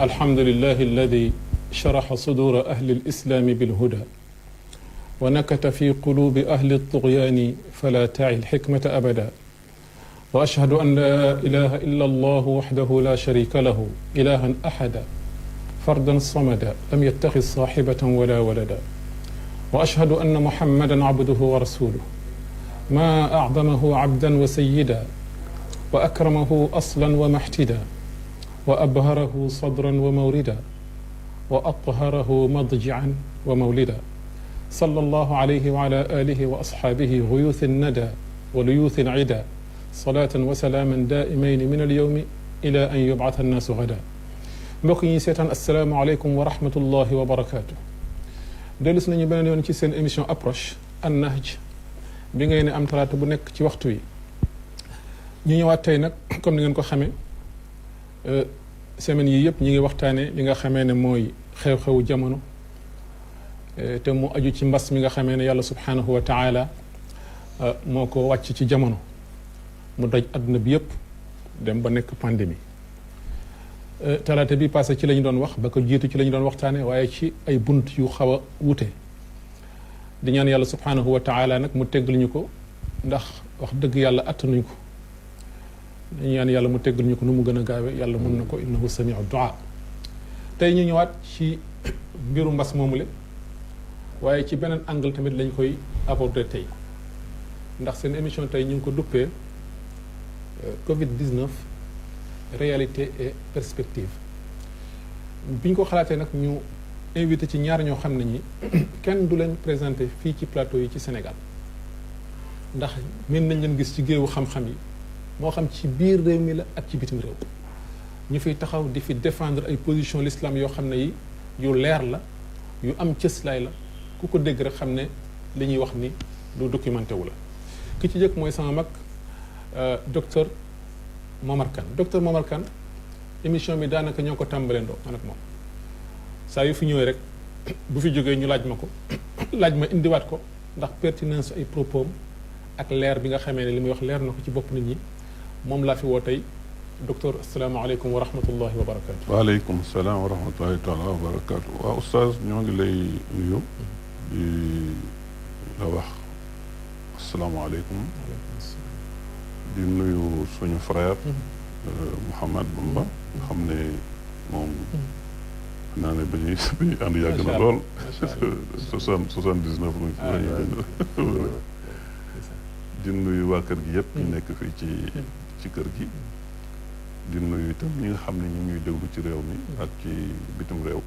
الحمد لله الذي شرح صدور أهل الإسلام بالهدى ونكت في قلوب أهل الطغيان فلا تعي الحكمة أبدا وأشهد أن لا إله إلا الله وحده لا شريك له إلها أحدا فردا صمدا لم يتخذ صاحبة ولا ولدا وأشهد أن محمدا عبده ورسوله ما أعظمه عبدا وسيدا وأكرمه أصلا ومحتدا وأبهره صدرا وموردا وأطهره مضجعا ومولدا صلى الله عليه وعلى آله وأصحابه غيوث الندى وليوث العدا صلاة وسلاما دائمين من اليوم إلى أن يبعث الناس غدا mbokk yi seetaan asalaamaaleykum wa rahmatullahi wa barakaatu dellu si nañu beneen yoon ci seen émission approche an nahj bi ngay ne am talaata bu nekk ci waxtu wi ñu ñëwaat tey nag comme ni ngeen ko xamee semaine yi yëpp ñi ngi waxtaane li nga xamee ne mooy xew-xewu jamono te mu aju ci mbas mi nga xamee ne yàlla subhanahu wa taala moo ko wàcc ci jamono mu daj adduna bi yëpp dem ba nekk pandémie talaata bi passé ci la ñu doon wax ba ko jiitu ci la ñu doon waxtaane waaye ci ay bunt yu xaw a wute di ñaan yàlla subhanahu wa taala nag mu teggal ñu ko ndax wax dëgg yàlla attanuñ ko dañu ñaan yàlla mu teggal ñu ko nu mu gën a gaawe yàlla mun na ko innahu samiu duaa tey ñu ñëwaat ci mbiru mbas moomule waaye ci beneen angle tamit lañ koy aborder tey ndax seen émission tey ñu ngi ko duppee Covid-19 réalité et perspective bi ñu ko xalaatee nag ñu invité ci ñaar ñoo xam ne ñi kenn du leen présenté fii ci plateau yi ci Sénégal ndax mën nañ leen gis ci géewu xam-xam yi moo xam ci biir réew mi la ak ci bitim réew ñu fiy taxaw di fi défendre ay position l'islam yoo xam ne yi yu leer la yu am cëslaay la ku ko dégg rek xam ne li ñuy wax ni lu documenté wu la ki ci jëkk mooy sama mag docteur Momar Kane docteur Momar Kane émission bi daanaka ñoo ko tàmbaleendoo man ak moom saa yu fi ñëwee rek bu fi jógee ñu laaj ma ko laaj ma indiwaat ko ndax pertinence ay propos ak leer bi nga xamee ne li muy wax leer na ko ci bopp nit ñi moom laa fi woo tey docteur asalaamaaleykum wa rahmatullahi wa barakaatu. waaleykum salaam wa rahmatullahi taala wa barakaatu. waaw oustaz ñoo ngi lay nuyu di la wax asalaamaaleykum di nuyu suñu frère Mouhamed Bamba nga xam ne moom naa ne ba ñuy ànd yàgg na lool 79 di nuyu waa kër gi yëpp ñu nekk fii ci kër gi di nuyu itam ñi nga xam ne ñu ñuy déglu ci réew mi ak ci bitim réew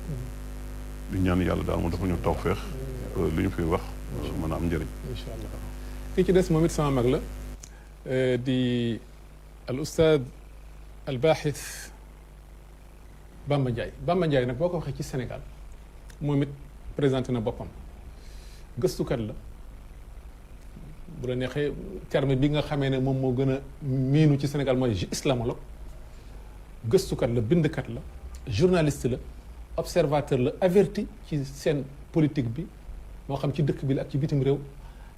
di ñaan yàlla daal mu dafa ñu tawfeex li ñu fiy wax mën a am njëriñ incha allah ki ci des moom it sama mag la di al ustaad al baaxis Bamba Ndiaye Bamba Ndiaye nag boo ko waxee ci Sénégal moom it présenté na boppam gëstukat la bu la neexee terme bi nga xamee ne moom moo gën a miinu ci Sénégal mooy islamologue gëstukat la bindkat la journaliste la observateur la averti ci seen politique bi moo xam ci dëkk bi la ak ci bitim réew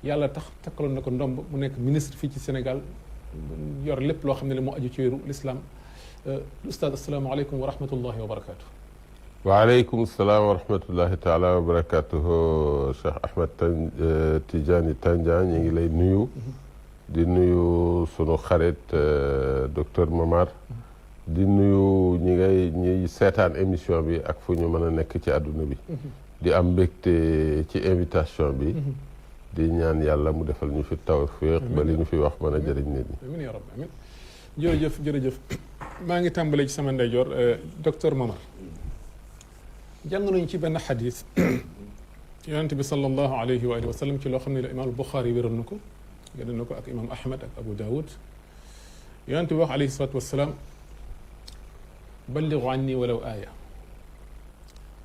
yàlla takkaloon na ko ndomb mu nekk ministre fii ci Sénégal yor lépp loo xam ne moo aju ci wéeru l'islam ustaad asalaamaaleykum wa rahmatullahi wa barakaatu. waaleykum salaam wa rahmatullahi taala wa barakaatuhu Cheikh Ahmed Tidiane Tandian ñu ngi lay nuyu. di nuyu sunu xarit docteur Momar. di nuyu ñiy seetaan émission bi ak fu ñu mën a nekk ci àdduna bi. di am mbégte ci invitation bi. di ñaan yàlla mu defal ñu fi tawfiq ba li ñu fi wax mën a jëriñ nit ñi. amiin yaa rabbi amiin jërëjëf jërëjëf maa ngi tàmbalee ci sama ndeyjoor docteur Momar jàng nañu ci benn xadis yonent bi sallallahu alayhi wa sallam ci loo xam ne la imaam Buxaari wéral na ko génn na ko ak imaam Ahmad ak Abu Daawud yonent bi wax alayhi salaatu wasalaam balligu anni walaw aaya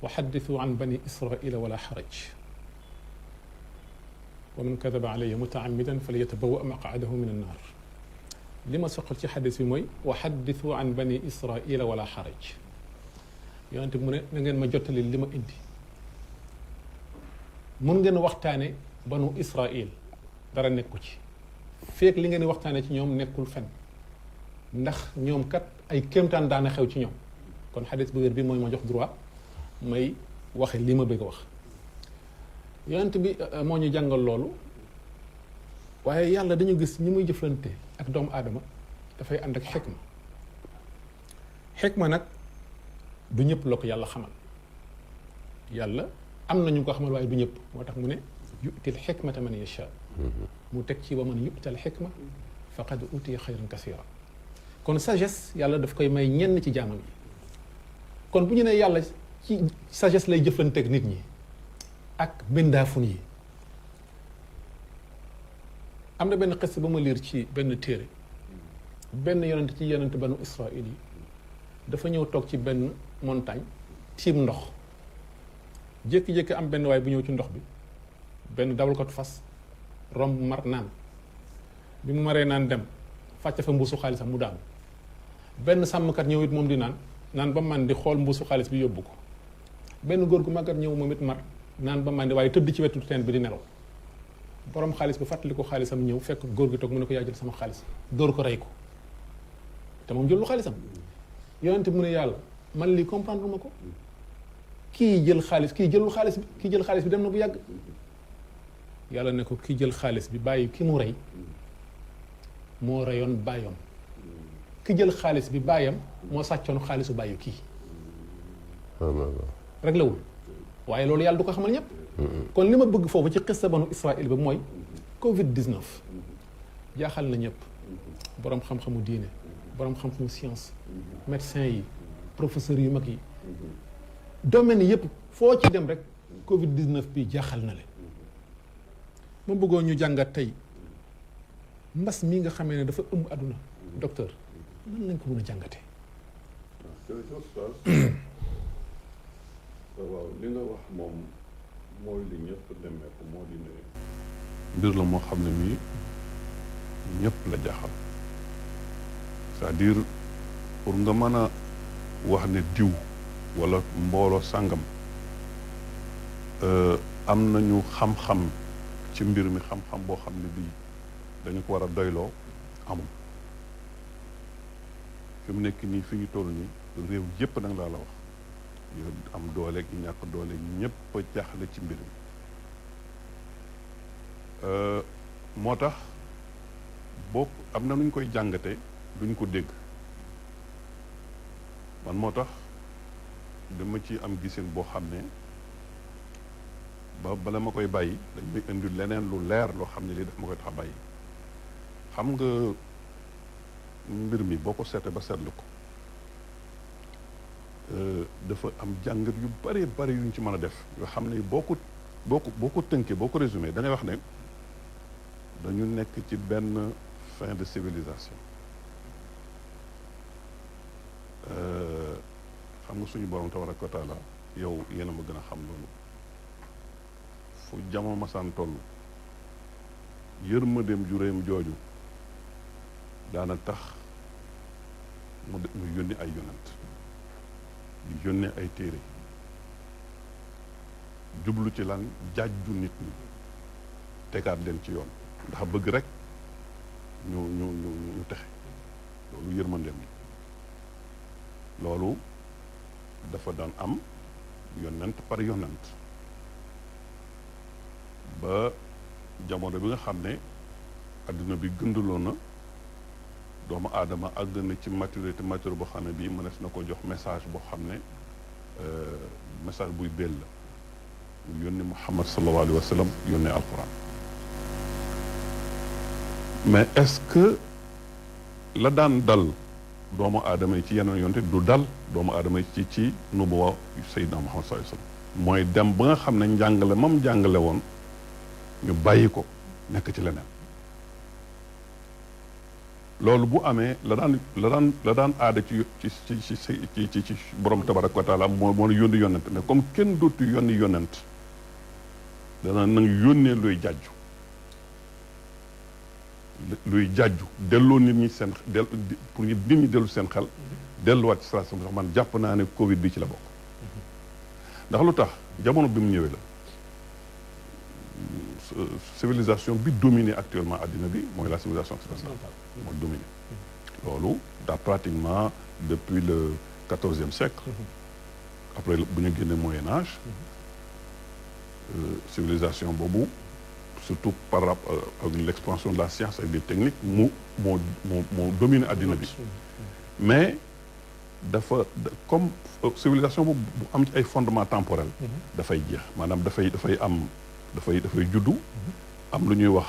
wa xaddisu an bani israila wala xaraj wa man kadaba alayya mutaamidan falyatabawa maqaadahu min annaar li ma soxal ci xadis bi mooy wa xaddisu an bani israila wala xaraj yonent bi mu ne na ngeen ma jottali li ma indi mun ngeen waxtaane banu israil dara nekku ci feek li ngeen waxtaane ci ñoom nekkul fen ndax ñoom kat ay kéemtaan daana xew ci ñoom kon xadis bu wér bi mooy ma jox droit may waxe li ma bëgg a wax yonent bi moo ñu jàngal loolu waaye yàlla dañu gis ñi muy jëflante ak doomu aadama dafay ànd ak xikma nag du ñëpp la ko yàlla xamal yàlla am na ñu ko xamal waaye du ñëpp moo tax mu ne yu'til xikmata man yasha mu teg ci wa man yu'tal xikma faqad utiya xayran kasira kon sagesse yàlla daf koy may ñenn ci jaamam yi kon bu ñu nee yàlla ci sagesse lay jëflanteeg nit ñi ak mbindaafun yi am na benn xis ba ma liir ci benn téere benn yonent ci yonent banu Israël yi dafa ñëw toog ci benn montagne tiim ndox jékki-jékki am benn waay bu ñëw ci ndox bi benn dawalkatu fas romb mar naan bi mu maree naan dem fàcce fa mbuusu xaalisam mu daanu benn sàmmkat ñëw it moom di naan ba man di xool mbuusu xaalis bi yóbbu ko benn góor gu màggat ñëw moom it mar naan ba man di waaye tëdd ci wetu teen bi di nelaw borom xaalis bi fàttali ko xaalisam ñëw fekk góor gi toog mu ne ko yaa jël sama xaalis dóor ko rey ko te moom jëlul xaalisam yonent mu ne yàlla man lii comprendre ma ko kii jël xaalis kii jëlul xaalis bi kii jël xaalis bi dem na bu yàgg yàlla ne ko kii jël xaalis bi bàyyi ki mu rey moo reyoon bàyyam ki jël xaalis bi bàyyam moo sàccoon xaalisu bàyyu kii rek lawul waaye loolu yàlla du ko xamal ñëpp kon li ma bëgg foofu ci xissa banu Israël ba mooy Covid 19 jaaxal na ñëpp boroom xam-xamu diine boroom xam-xamu science médecins yi professeurs yu mag yi domaine yëpp foo ci dem rek Covid 19 bi jaaxal na leen ma bëggoon ñu jàngat tey mbas mi nga xamee ne dafa ëmb àdduna docteur nan lañ ko mën a jàngatee. waaw li nga wax moom mooy li ñëpp nemmeeku moo di ne mbir la moo xam ne mii ñëpp la jaaxal c'est-à-dire pour nga mën a wax ne diw walla mbooloo sàngam am nañu xam-xam ci mbir mi xam-xam boo xam ne bii dañu ko war a doyloo amul fi mu nekk nii fi ñu toll nii réew yëpp nag laa la wax yu am doole ak ñàkk doole ñëpp a jaaxle ci mbir mi moo tax boo am na nuñ koy jàngate duñ ko dégg man moo tax dama ci am gisin boo xam ne bala ma koy bàyyi dañ may indi leneen lu leer loo xam ne lii daf ma koy tax a bàyyi xam nga mbir mi boo ko seetee ba seetlu ko dafa am jàngat yu bari bari yuñ ci mën a def yoo xam ne boo ko tënkee boo ko résumé da ngay wax ne dañu nekk ci benn fin de civilisation xam nga suñu borom tabaraka wa taala yow yéen a ma gën a xam loolu fu jamono masaan toll yërmandeem ju réem jooju daana tax mu yónni ay yonent yu yónnee ay téere jublu ci lan jàjju nit ñi tegaat leen ci yoon ndax bëgg rek ñu texe loolu yërmandeem loolu dafa daan am yonent par yonent ba jamono bi nga xam ne adduna bi gëndaloo na doomu aadama àgg na ci maturité boo xam ne bii mënees na ko jox message boo xam ne message buy bell la mu yónni Muhammad sallallahu alayhi wa sallam yónnee alquran mais est-ce que la daan dal doomu aadama yi ci yeneen yonte du dal doomu aadama yi ci nubuwa Seydina Muhammad sallallahu alayhi wa sallam mooy dem ba nga xam ne njàngale mam jàngale woon ñu bàyyi ko nekk ci leneen loolu bu amee la daan aada ci borom tabaraka wa taala moo yónni yonent mais comme kenn dootu yónni yonent dana nag yónnee luy jàjju delloo nit ñi seen pour nit ñi dellu seen xel delluwaat ci salaam sax man jàpp naa ne Covid bi ci la bokk ndax lu tax jamono bi mu ñëwee la civilisation bi dominé actuellement àddina bi mooy la civilisation occidentale moo dominé loolu daa pratiquement depuis le 14e siècle après bu ñu génnee Moyen Âge civilisation boobu surtout par rapport ak l'expansion de la science et des techniques moo dominé àddina bi mais dafa comme civilisation boobu bu am ci ay fondements temporels dafay jeex maanaam dafay juddu am lu ñuy wax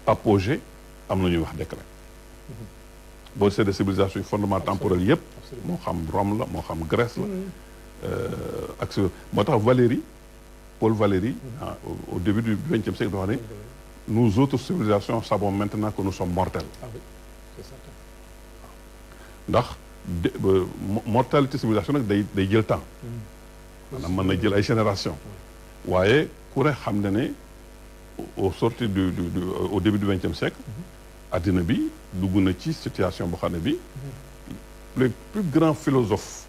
apogée am lu ñuy wax déclin boo seetee civilisation yi fondement temporel yëpp moo xam Rome la moo xam Grèce la ak moo tax Paul Valéry au début du XXe siècle dafa ne nous autres civilisations savons maintenant que nous sommes mortels ndax mortalité civilisation nag day jël temps maanaam mën na jël ay génération waaye ku ne xam ne au sortir au début du XXe siècle addina bi dugg na ci situation boo xam ne bi les plus grands philosophes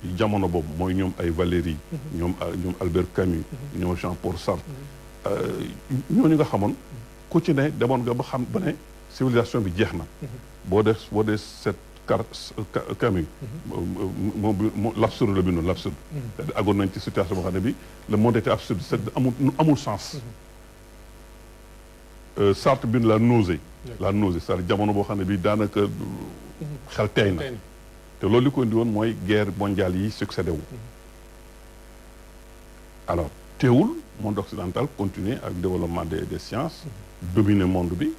yi jamono boobu mooy ñoom ay Valéry ñoom Albert Camus ñoom Jean-Paul Sartre ñooñu nga xamoon ku ci ne demoon nga ba xam ba ne civilisation bi jeex na boo dee cette Camus moom l'absurde la bindoon l'absurde c'est-à-dire agoon nañ ci situation boo xam ne bi le monde était absurde c'est amul sens Sartre bind la nausée c'est-à-dire jamono boo xam ne bi daanaka xel tey na te loolu li ko indi woon mooy guerre mondiale yi succédé wu alors teewul monde occidental continuer ak développement des sciences dominer monde bi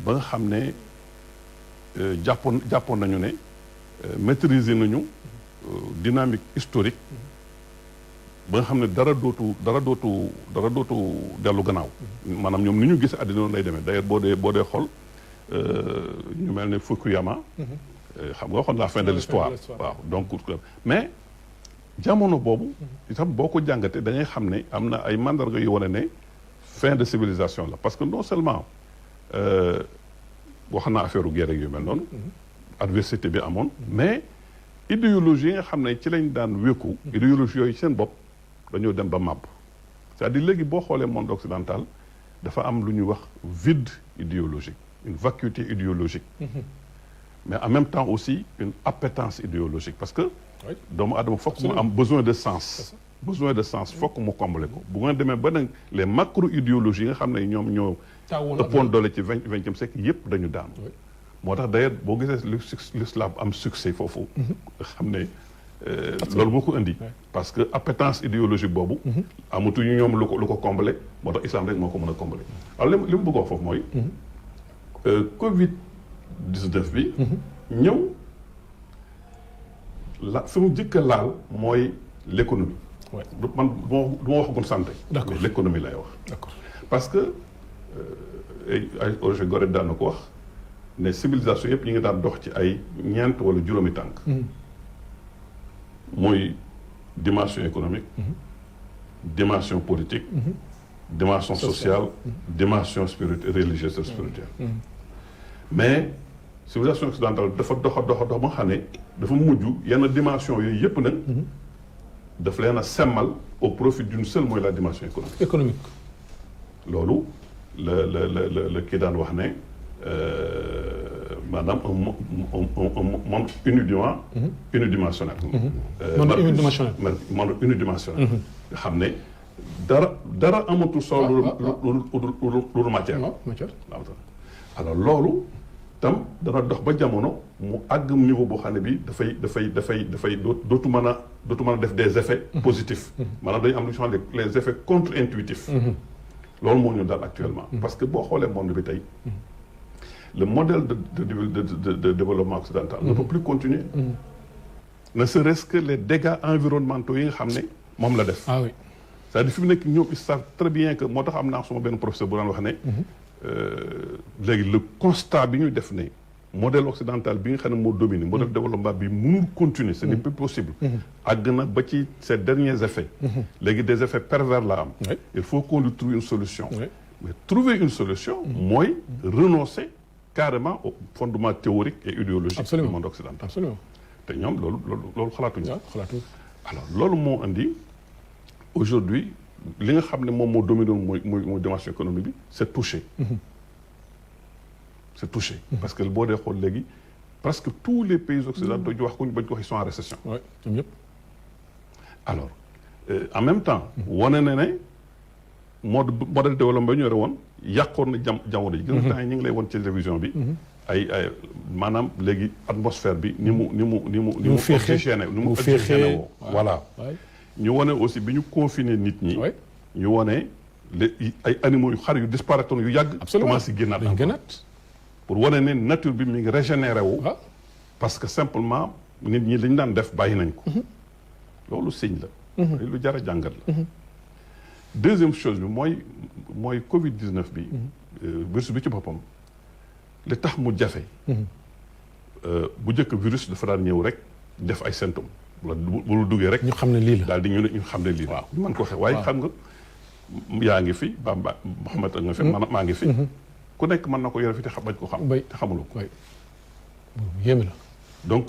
ba nga xam ne jàppoon nañu ne maîtriser nañu dynamique historique ba nga xam ne dara dootu dellu gannaaw maanaam ñoom ni ñu gis àddina noonu lay demee d'ailleurs boo dee xool ñu mel ne Fukuyama xam nga waxoon la fin de l'histoire waaw donc mais jamono boobu itam boo ko jàngatee da ngay xam ne am na ay mandarga yu wane ne fin de civilisation la parce que non seulement wax naa affaire guerre yu mel noonu adversité bi amoon mais idéologie yi nga xam ne ci lañ daan wékku idéologie yooyu seen bopp dañoo dem ba màbb c'est-à-dire léegi boo xoolee monde occidental dafa am lu ñuy wax vide idéologique une vacuité idéologique mais en même temps aussi une appétence idéologique parce que doomu aadama fokk mu am besoin de sens fokk mu combler ko bu nga demee ba nag les macro idéologies yi nga xam ne ñoom ñoo ëppoon doole ci vingtième siècle yëpp dañu daanu moo tax d'ailleurs boo gisee l'islam am succès foofu nga xam ne loolu moo ko indi parce que appétence idéologique boobu amatuñu ñoom lu ko combler moo tax islam rek moo ko mën a combler alors li mu bëgg wax foofu mooy Covid-19 bi ñëw fi mu jëkk a laal mooy l'économie man du ma waxagul santé mais l'économie lay wax d'accord parce que ay Roger Goret daan na ko wax ne civilisation yëpp ñu ngi daan dox ci ay ñeent wala juróomi tànk mooy dimension économique dimension politique dimension sociale dimension religieuse et spirituelle mais civilisation occidentale dafa dox ba nga xam ne dafa mujj yenn dimension yooyu yëpp nag daf leen a semmal au profit d'une seule mooy la dimension économique loolu la kii daan wax ne maanaam un monde unidimensionnel monde unidimensionnel nga xam ne dara amatul solo lu matière alors loolu tam dana dox ba jamono mu àgg niveau boo xam ne bi dafay dootu mën a def des effets positifs maanaam dañu am lu ñu xam ne les effets contre-intuitifs loolu moo ñu daal actuellement parce que boo xoolee monde bi tey le modèle de développement occidental ne peut plus continuer ne serait-ce que les dégâts environnementaux yi nga xam ne moom la def c'est-à-dire fi mu nekk ñoom ils savent très bien que moo tax am naa suma benn professeur bu daan wax ne léegi le constat bi ñu def ne modèle occidental bi nga xam ne moo dominé modèle de développement bi mënul continuer ce n'est plus possible àgg na ba ci ces derniers effets léegi des effets pervers la am il faut qu'on lui trouve une solution mais trouver une solution mooy renoncer carrément au fondement théorique et idéologique du monde occidental te ñoom loolu xalaatuñu alors loolu moo indi aujourd'hui li nga xam ne moom moo dominé mooy dimension économique bi c'est touché parce que boo dee xool léegi presque tous les pays occidentaux ñu wax ko bañ ko wax ils sont en récession. oui ñoom ñëpp. alors en même temps. wane na ne modèle développement ñu yore woon yàqoon na jamono ji. gis nga temps yi ñu ngi lay woon ci télévision bi. ay maanaam léegi atmosphère bi ni mu oxygéné ni mu oxygéné woo voilà ñu wane aussi bi ñu confiné nit ñi ñu wane ay animaux yu xar yu disparaître yu yàgg commencé génnaat pour wane ne nature bi mi ngi régénéré wu parce que simplement nit ñi li ñu daan def bàyyi nañ ko loolu signe la lu jar a jàngat la deuxième chose bi mooy Covid 19 bi virus bi ci boppam li tax mu jafe bu njëkk virus dafa daan ñëw rek def ay symptômes wala bu lu duggee rek ñu xam ne lii la daal di ñu xam ne lii la ñu mën ko waxee waaye xam nga yaa ngi fi Bamba Mouhamed nga fi man maa ngi fi ku nekk mën na ko yore fi te bañ ko xam te xamuloo ko yéeme la donc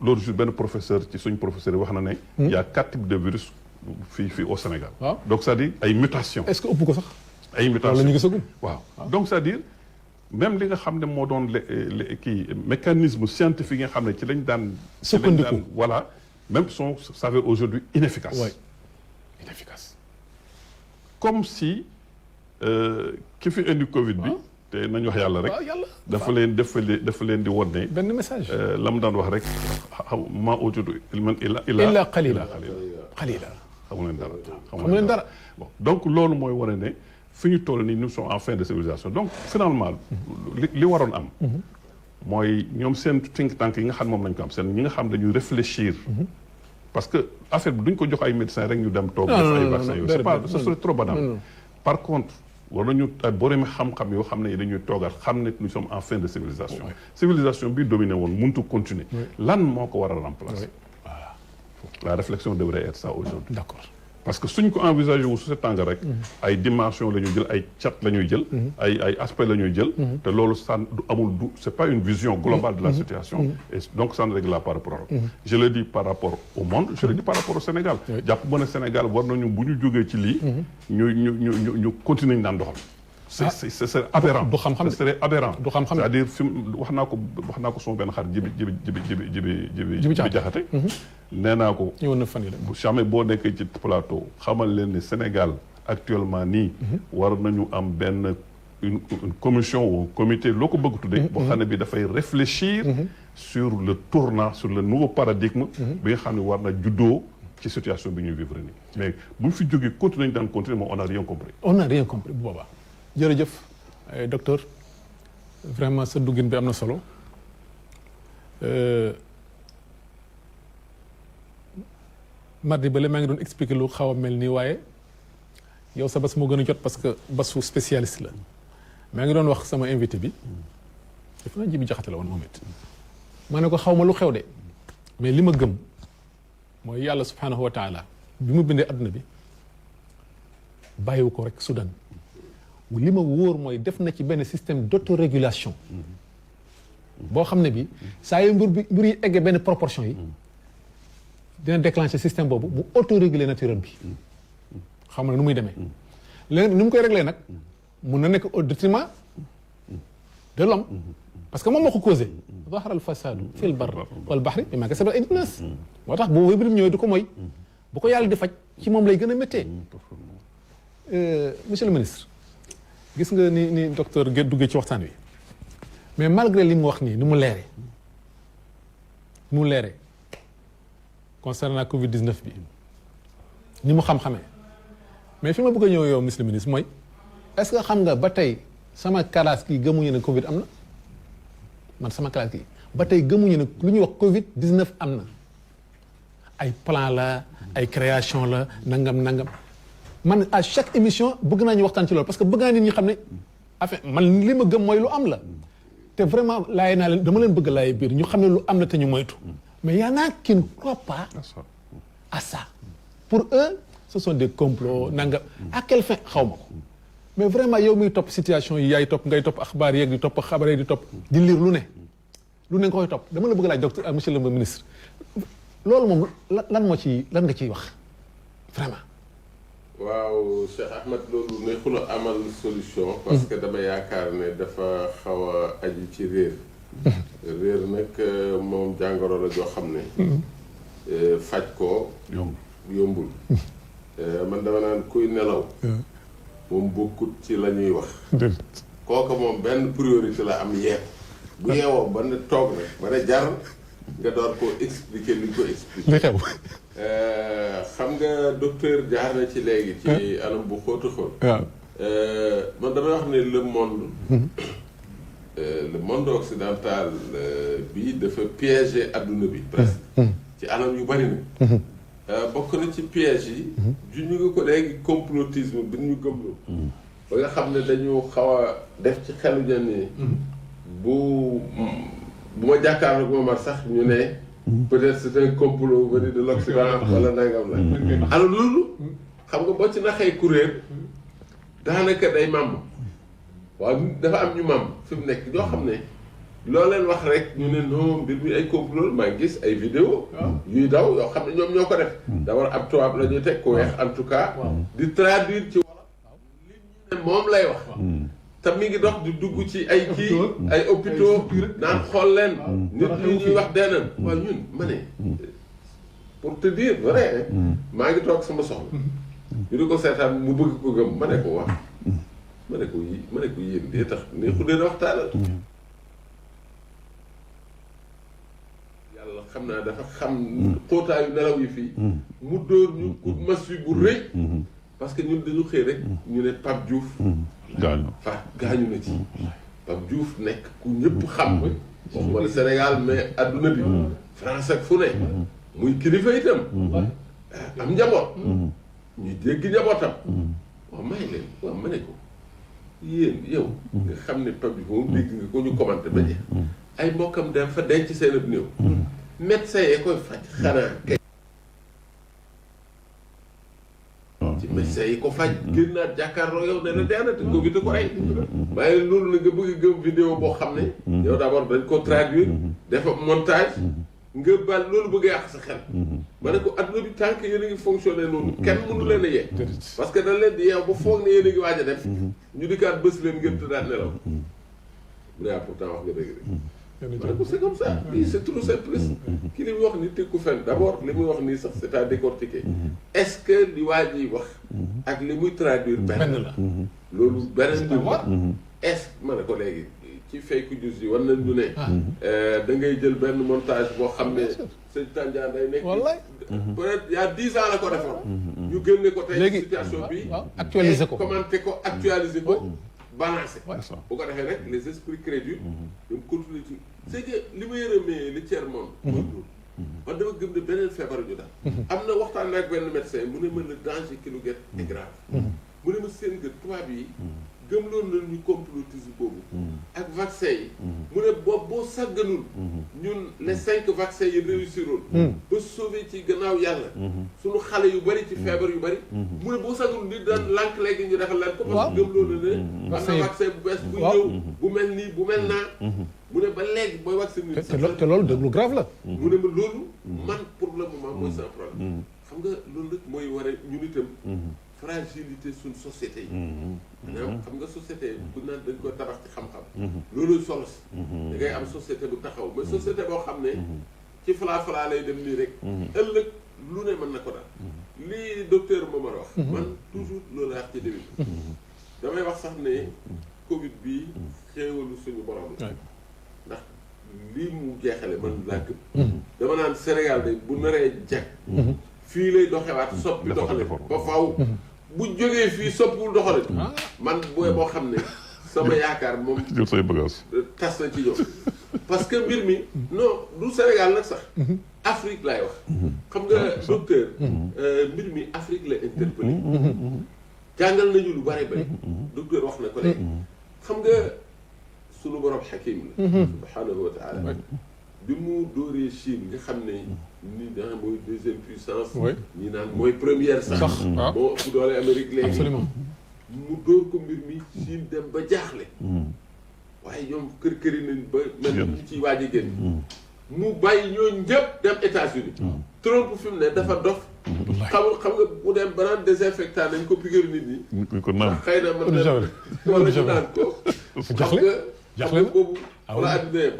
loolu juste benn professeur ci suñu professeur yi wax na ne il y a 4 types de virus fii au Sénégal donc c'est-à-dire ay mutations est-ce que ëpp ko sax ay mutations la ñu gisagum waaw donc c'est-à-dire même li nga xam ne moo doon kii mécanisme scientifique yi nga xam ne ci lañ daan sukkandiku voilà même sont s'avèrent aujourd'hui inefficaces inefficaces comme si ki fi indi Covid bi te nañu wax yàlla rek dafa leen di won ne benn message la mu daan wax rek ma ututu ilman illa qalila xamu leen dara bon donc loolu mooy wane ne fi ñu toll nii nous sommes en fin de civilisation donc finalement li waroon am mooy ñoom seen think tank yi nga xam moom lañ ko am seen ñi nga xam dañuy réfléchir parce que affaire bi duñ ko jox ay médecins rek ñu dem toog def ay vaccins yooyu c'est pas ce serait trop banal par contre war nañu boromi xam-xam yoo xam ne dañuy toogaat xam ne nous sommes en fin de civilisation civilisation bi dominé woon mënut a continuer lan moo ko war a remplacer la réflexion devrait être ça aujourd'hui d'accord parce que suñ ko envisagé wu su setanga rek ay dimension la ñuy jël ay cat la ñuy jël ay aspect la ñuy jël te loolu ça c'est pas une vision globale de la situation et donc ça ne règle pas le problème je le dis par rapport au monde je le dis par rapport au Sénégal jàpp ma ne Sénégal war nañu bu ñu jógee ci lii ñu continuer ñu daan doxal c'est aberrant du xam-xam c'est aberrant du xam-xam c'est-à-dire fi wax naa ko sama benn xarit jibi jaxate nee naa ko ñëwoon na fan yi bu jamais boo nekkee ci plateau xamal leen ne Sénégal actuellement nii war nañu am benn une commission ou comité loo ko bëgg tuddee boo xam ne bi dafay réfléchir sur le tournant sur le nouveau paradigme bi nga xam ne war na juddoo ci situation bi ñuy vivre nii mais bu ñu fi jógee continuer daan continuer moom on n'a rien compris bu boobaa jërëjëf docteur vraiment sa duggin bi am na solo mardi ba maa ngi doon expliquer lu xaw a mel nii waaye yow sa bés moo gën a jot parce que bésu spécialiste la maa ngi doon wax sama invité bi dafa naa Jibi Jaxate la woon moom it ma ne ko xaw ma lu xew de mais li ma gëm mooy yàlla subhanahu wa taala bi mu bindee adduna bi bàyyiwu ko rek Soudan li ma wóor mooy def na ci benn système d'autorégulation boo xam ne bi saa yu mbir yi eggee benn proportion yi dina déclencher système boobu mu autoréguler naturel bi xam nga nu muy demee léegi ni mu koy régler nag mun na nekk au détriment de l'homme parce que moom moo ko causé zahara al fasadu fil barri wal bahri bimaa kasabat aydin nas moo tax bu wéy bi ñëwee du ko mooy bu ko yàlla di faj ci moom lay gën a méttee monsieur le ministre gis nga ni docteur Guèye duggee ci waxtaan wi mais malgré li mu wax nii ni mu leeree concernant Covid 19 bi ni mu xam-xamee mais fi ma bëgg a ñëw yow monsieur le ministre mooy est-ce que xam nga ba tey sama classe gi gëmuñu ne Covid am na man sama classe gi ba tey gëmuñu ne lu ñuy wax Covid 19 am na ay plan la ay création la nangam. man à chaque émission bëgg naa ñu waxtaan ci loolu parce que bëgg naa nit ñi xam ne affaire man li ma gëm mooy lu am la te vraiment laay naa leen dama leen bëgg laay biir ñu xam ne lu am na te ñu moytu mais y en a qui ne croient pas à ça pour eux ce sont des complots nangam à quelle fin xaw ma ko mais vraiment yow miy topp situation yi yaay topp ngay topp axbaar yeeg di topp xabar yeeg di topp di lire lu ne nga koy topp dama la bëgg laaj docteur monsieur le ministre loolu moom lan nga ciy wax vraiment. waaw Cheikh Ahmed loolu nekkul a amal solution parce que dama yaakaar ne dafa xaw a aju ci réer réer nag moom jàngoro la joo xam ne faj ko yombul man dama naan kuy nelaw moom bokkut ci la ñuy wax kooka moom benn priorité la am yeew bu yeewoo ba ne toog rek ba ne jar nga door koo expliquer li ko expliquer li xew xam nga docteur jaar na ci léegi ci anam bu xóotu xóot man damay wax ne le monde occidental bi dafa piéger adduna bi presque ci anam yu bari na bokk na ci piège yi ju ñu ngi ko léegi complotisme bi ñu gëmloo ba nga xam ne dañu xaw a def ci xelu ñenn ñi bu ma jàkkaarloog Momar sax ñu ne peut-être c'est un complot venu de l'Occident wala nangam la alors loolu xam nga boo ci naxee kuréel daanaka day màmm waaw dafa am ñu màmm fi mu nekk ñoo xam ne loo leen wax rek ñu ne non mbir mi ay complot maa ngi gis ay vidéo yuy daw yoo xam ne ñoom ñoo ko def d'abord ab tubaab la ñuy teg ku weex en tout cas di traduire ci wolof li ñu ne moom lay wax te mi ngi dox di dugg ci ay kii ay hôpitaux naan xool leen nit ñi ñuy wax deenan waaw ñun ma ne pour te dire vrai maa ngi toog sama soxla ñu di ko seetaan mu bëgg ko gëm ma ne ko wax ma ne ko yéen dee tax neexu leen waxtaanal yàlla xam naa dafa xam xóotaayu nelaw yi fii mu dóor ñu ku mas wi bu rëy parce que ñun dañu xëy rek ñu ne Pape Diouf gaañu na ci Pape Diouf nekk ku ñëpp xam waxuma la Sénégal mais adduna bi France ak fu ne muy kilifa itam am njaboot ñu dégg njabootam waaw may leen waaw ma ne ko yéen yow nga xam ne Pape Diouf moom dégg nga ko ñu commenté ba jeex ay mbokkam dem fa denc seen ab néew médecin yee koy faj xanaa kay ci médecin yi ko faj génn naa jàkkaarloo yow ne la deena te Covid da ko rey waaye loolu la nga bëgg gëm vidéo boo xam ne yow d'abord dañ ko traduire def montage nga bal loolu bëgg a yàq sa xel ma ne ko adduna bi tant que yéen a ngi fonctionné noonu kenn mënu leen a yee parce que dañ leen di yeew ba foog ne yéen a ngi waaj a def ñu dikkaat bës leen ngeen tëddaat nelaw mu ne pourtant wax nga dëgg rek ma ne ko c'est comme ça oui c'est trop simple ki li muy wax ni teg ko fenn d'abord li muy wax nii sax c'est à décortiquer est-ce que li waa ji wax ak li muy traduire benn la loolu beneen mbir la est-ce que ma ne ko léegi ci fake news yi war nañ ñu ne da ngay jël benn montage boo xam ne sëñ Tandiane day nekk peut-être il y a 10 ans la ko defoon ñu génne ko tey situation bi actualiser ko commenter ko actualiser ko balancer bu ko defee rek les esprits crédules ñoom continuer ci c'est que li ma yërëmee li tiers monde mooy loolu man dama gëm ne beneen feebar ñu daal am na waxtaan ak benn médecin mu ne ma le danger qui nous guette est grave mu ne ma seen gën tubaab yi gëm loolu na ñu complotisme boobu ak vaccin yi mu ne boo sàgganul ñun les 5 vaccins yi réussiroon ba sauver ci gannaaw yàlla suñu xale yu bari ci feebar yu bari mu ne boo sàgganul nit daan lànk léegi ñu defal leen ko parce que gëm loolu ne am na vaccin bu bees bu ñëw bu mel nii bu mel naa mu ne ba léegi booy vaccin nit te loolu dëgg lu grave la mu ne ma loolu man pour le moment mooy sans problème xam nga loolu nag mooy waree ñun itam fragilité suñ société yi maanaam xam nga société bu naan dañ koy tabax ci xam-xam loolu solo si da ngay am société bu taxaw mais société boo xam ne ci falaa lay dem nii rek ëllëg lu ne mën na ko daal lii docteur Momar wax man toujours loolu wax ci début damay wax sax ne Covid bi xéewalu suñu borom la ndax lii mu jeexale man laa gëm dama naan Sénégal day bu naree jag fii lay doxewaat soppi doxale ba faaw bu jógee fii soppiwul doxale man booy boo xam ne sama yaakaar moom jël say bagage tas na ci ñoom parce que mbir mi non du Sénégal nag sax Afrique laay wax xam nga docteur mbir mi Afrique la interpellé jàngal nañu lu bari bari docteur wax na ko léegi xam nga sunu borom xakim la subhanahu wa taala bi mu dóoree Chine nga xam ne ni daan mooy deuxième puissance ñi naan mooy première sax moo ëpp doole Amérique léegi absolument mu dóor ko mbir mi Chine dem ba jaaxle waaye ñoom kër-këri nañ ba mel ñu ciy waaj a génn mu bàyyi ñoo ñëpp dem États-Unis Trump fi mu ne dafa dof xam nga bu dem ba naan désinfectant nañ ko piqûre nit ñi ko naan xëy na mën na wala ñu naan ko xam nga boobu wala adduna yëpp.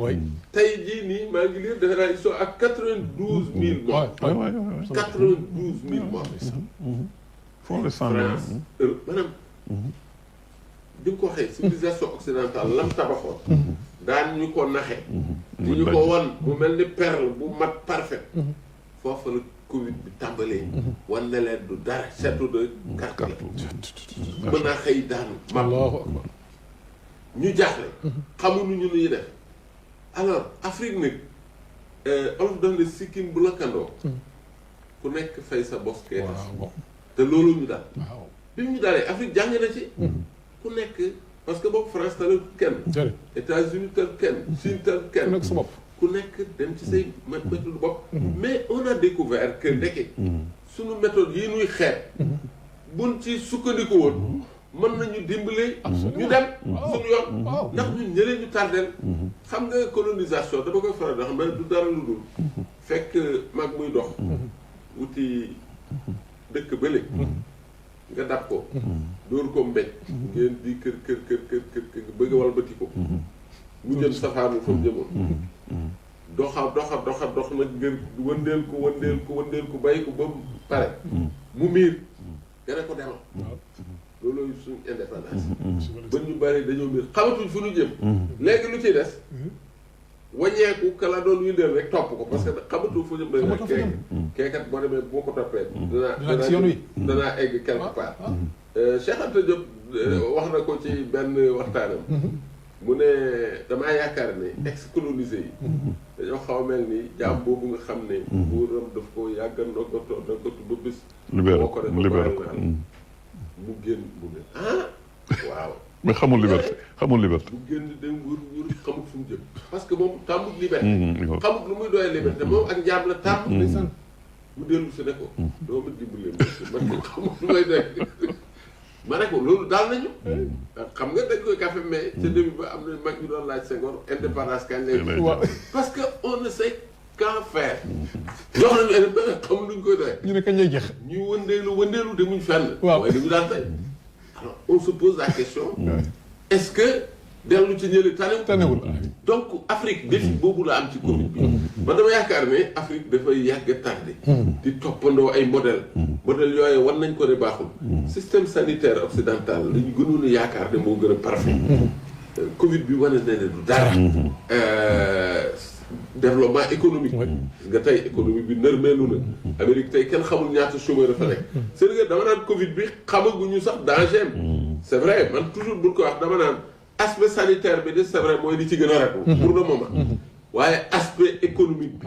tey jii nii maa ngi lire defe naa ils sont à 92 000 morts. 92 000 morts. font le sang France maanaam. di nga ko waxee civilisation occidentale lam tabaxoon. daan ñu ko naxe. bu ñu ko won mu mel ni perle bu mat parfait. foofu la Covid bi tàmbalee. wan na leen du dara château de cartes la. mën naa xëy daanu. Allahu akbar. ñu jaaxle. xamuñu ñu ñuy def. alors Afrique nag olof daf ne sikkim bu lakkandoo. ku nekk fay sa bos kee te loolu ñu daal. bi ñu dalee Afrique jàng na ci. ku nekk parce que boobu France tal kenn. États-Unis tal kenn. Chine tal kenn. ku nekk sa bopp. ku nekk dem ci say méthode bopp. mais on a découvert que ndeke. suñu méthode yi ñuy xeet. buñ ci sukkandiku woon. mën nañu dimbale. ñu dem suñu yoon. ndax ñun ñëlee ñu tardeel. xam nga colonisation dama koy faral di xam ne du dara lu dul. fekk mag muy dox. wuti dëkk bële. nga dab ko. dóor ko mbéj. ngeen di kër bëgg a walbati ko. mu jëm safaanu fa mu jëmoon. dox nag ngeen wëndeel ko bàyyi ko ba mu pare. mu miir. nga ne ko demal. loolu suñu indépendance. ba ñu bari dañoo miir xamatuñ fu ñu jëm. léegi lu ciy des. waññeeku ka la doon windeel rek topp ko parce que xamatu fu ñu dem rek keekat boo demee boo ko toppee danaa egg quelque part Cheikh Anta Diop wax na ko ci benn waxtaanam mu ne damaa yaakaar ne ex-colonisé yi dañoo xaw a mel ni jaam boobu nga xam ne buuram daf ko yàgga ndogoto ba bis boo ko def mu génn mu ne waaw mais xamul liberté bu génn dem wër xamul fu mu jëm parce que moom tàmbut liberté xamut lu muy doyee liberté moom ak njaam la tàmm ndeysaan mu dellu si ne ko doo ma dimbali man ko xamut lu may doyee ma ne ko loolu daal nañu xam nga dañ koy café mais ca début ba am na mag ñu doon laaj Senghor indépendance kañ lay parce que on ne sait qu'en faire jox nañu indépendance xamul luñ koy doyee ñu ne kañ lay jeex ñu wëndeelu demuñ fenn waaw li ñu daan tey alors on se pose la question est-ce que dellu ci ñële tanewul donc Afrique défi boobu la am ci Covid bi man dama yaakaar ne Afrique dafay yàgg tardé di toppandoo ay modèle yooyu war nañ ko ne baaxul système sanitaire occidental lañu gënoon a yaakaar ne moo gën a parfait Covid bi wane ne du dara développement économique nga tey économie bi nërmeelu na Amérique tey kenn xamul ñaata chômeur dafa nekk c'est-à-dire dama naan Covid bi xamaguñu sax danger c'est vrai man toujours buñ ko wax dama naan aspect sanitaire bi de c'est vrai mooy li ci gën a rek pour le moment waaye aspect économique bi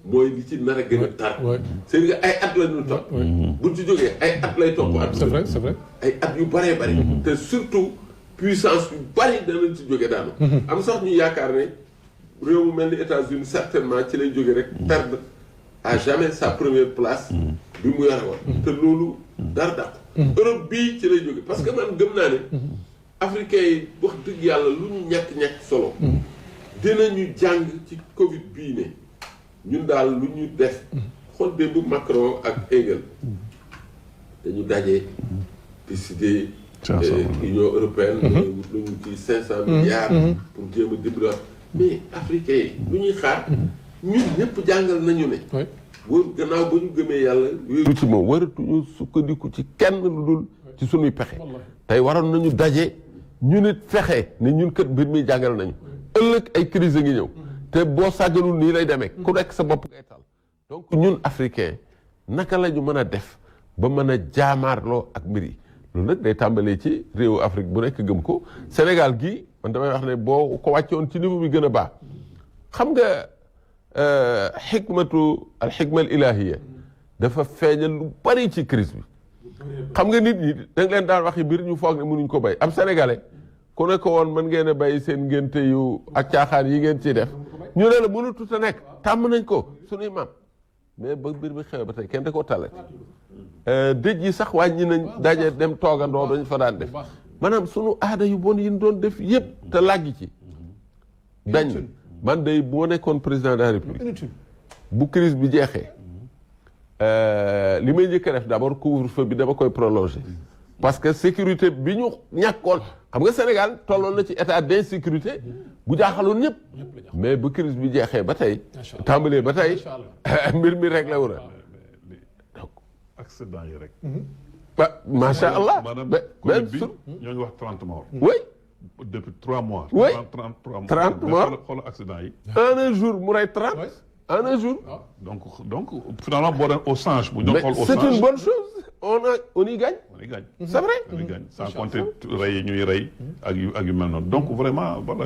mooy li ci nar a gën a tar c'est-à-dire ay at la ñu topp buñ ci jógee ay at lay topp at c'est vrai ay at yu bëree bëri te surtout puissance yu bëri danañ ci jóge daanu am sax ñu yaakaar ne réew mu mel ni États-Unis certainement ci lay jóge rek perdre à jamais sa première place bi mu yore woon te loolu dara dàq Europe bii ci lay jóge parce que man gëm naa ne africains yi wax dëgg yàlla lu ñu ñàkk solo dinañu jàng ci Covid bii ne ñun daal lu ñu def xool démb Macron ak Engel dañu daje décider Union européenne lu ñu ci 500 milliards pour jéem a dimbali mais africains yi lu ñuy xaar ñun ñëpp jàngal nañu ne wër gannaaw ba ñu gëmee yàlla wéeru ci moom waratuñu sukkandiku ci kenn lu dul ci sunuy pexe tey waroon nañu daje ñu nit fexe ne ñun kët mbir mi jàngal nañu ëllëg ay crise ngi ñëw te boo sàgganul nii lay demee ku nekk sa bopp ngay tal donc ñun africain naka la ñu mën a def ba mën a jaamaarloo ak mbir yi loolu nag day tàmbalee ci réewu Afrique bu nekk gëm ko Sénégal gii man damay wax ne boo ko wàccoon ci niveau bi gën a baax xam nga xikmatu al xikma al ilahiya dafa feeñal lu bari ci crise bi xam nga nit ñi da nga leen daan waxi mbir ñu foog ne mënuñ ko bay am sénégalais ku ne ko woon mën ngeen a bay seen ngénte yu ak caaxaan yi ngeen ciy def ñu ne la mënatut a nekk tàmm nañ ko suñuy maam mais ba mbir bi xew ba tey kenn da koo talati dëj yi sax wàññi nañ daje dem toogandoo dañ fa daan def maanaam sunu aada yu bon yi ñu doon def yëpp te làggi ci dañ man day bu ma nekkoon président de la république bu crise bi jeexee li may njëkk a def d'abord couvre-feu bi dama koy prolonger parce que sécurité bi ñu ñàkkoon xam nga Sénégal tolloon na ci état d'insécurité bu jaaxaloon ñëpp mais bu crise bi jeexee ba tey tàmbalee ba tey mbir mi rek la war a donc accident yi rek. macha allah. maanaam mais Covid bi ñoo ngi wax 30 morts. oui. depuis 3 mois. oui 33 morts. 30 morts xoolal accident yi. en un jour mu rey 30. en un jour. donc finalement boo dem au change. bu ñu mais xool au c'est change une bonne chose on y gagne. on y gagne. c'est vrai. on y gagne sans compter rey yi ñuy rey ak yu mel noonu donc vraiment voilà.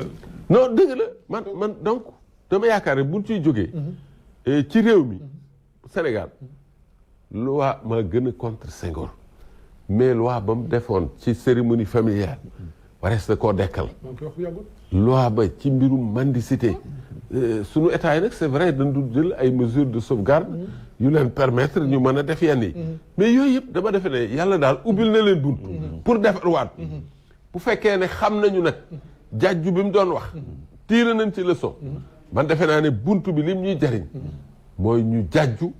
non dëgg la man donc dama yaakaar ne buñ ciy jógee. ci réew mi Sénégal loi ma gën a contre Senghor mais loi ba mu defoon ci cérémonie familiale warees na koo dekkal. loi ba ci mbirum mendicité sunu état yi nag c'est vrai dañ du jël ay mesures de sauvegarde yu leen permettre ñu mën a def yenn yi mais yooyu yëpp dama defe ne yàlla daal ubbil na leen bunt pour defarwaat bu fekkee ne xam nañu nag jàjju bi mu doon wax tiire nañ ci leçon man defe naa ne bunt bi lim ñuy jariñ mooy ñu jàjju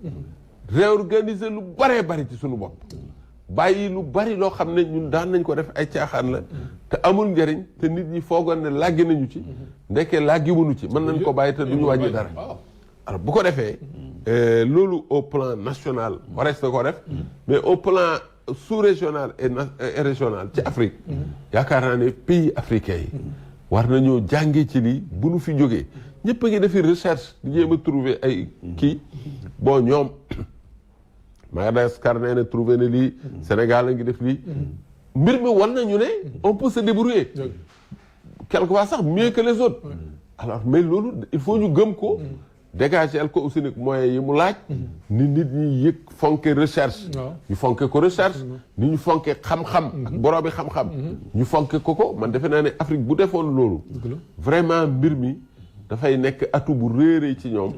réorganiser lu baree bari ci sunu bopp bàyyi lu bari loo xam ne ñun daan nañ ko def ay caaxaan la te amul njariñ te nit ñi foogoon ne làggi nañu ci ndekkee làggiwuñu ci mën nañ ko bàyyi te duñu wàññi dara alors bu ko defee loolu au plan national warees na ko def mais au plan sous-régional et régional ci Afrique yaakaar naa ne pays africains yi war nañoo jàngee ci lii bu nu fi jógee ñëpp a ngi defi recherche di jéem a trouver ay kii bon ñoom Madagascar nee na trouvé na lii Sénégal a ngi def lii mbir mi wan nañu ne on peut se débrouiller quelquefois sax mieux que les autres alors mais loolu il faut ñu gëm ko dégager ko aussi nag moyens yi mu laaj ni nit ñi yëg fonke recherche ñu fonke ko recherche ni ñu fonke xam-xam ak boroomi xam-xam ñu fonke ko man defe naa ne Afrique bu defoon loolu vraiment mbir mi dafay nekk atu bu réeré ci ñoom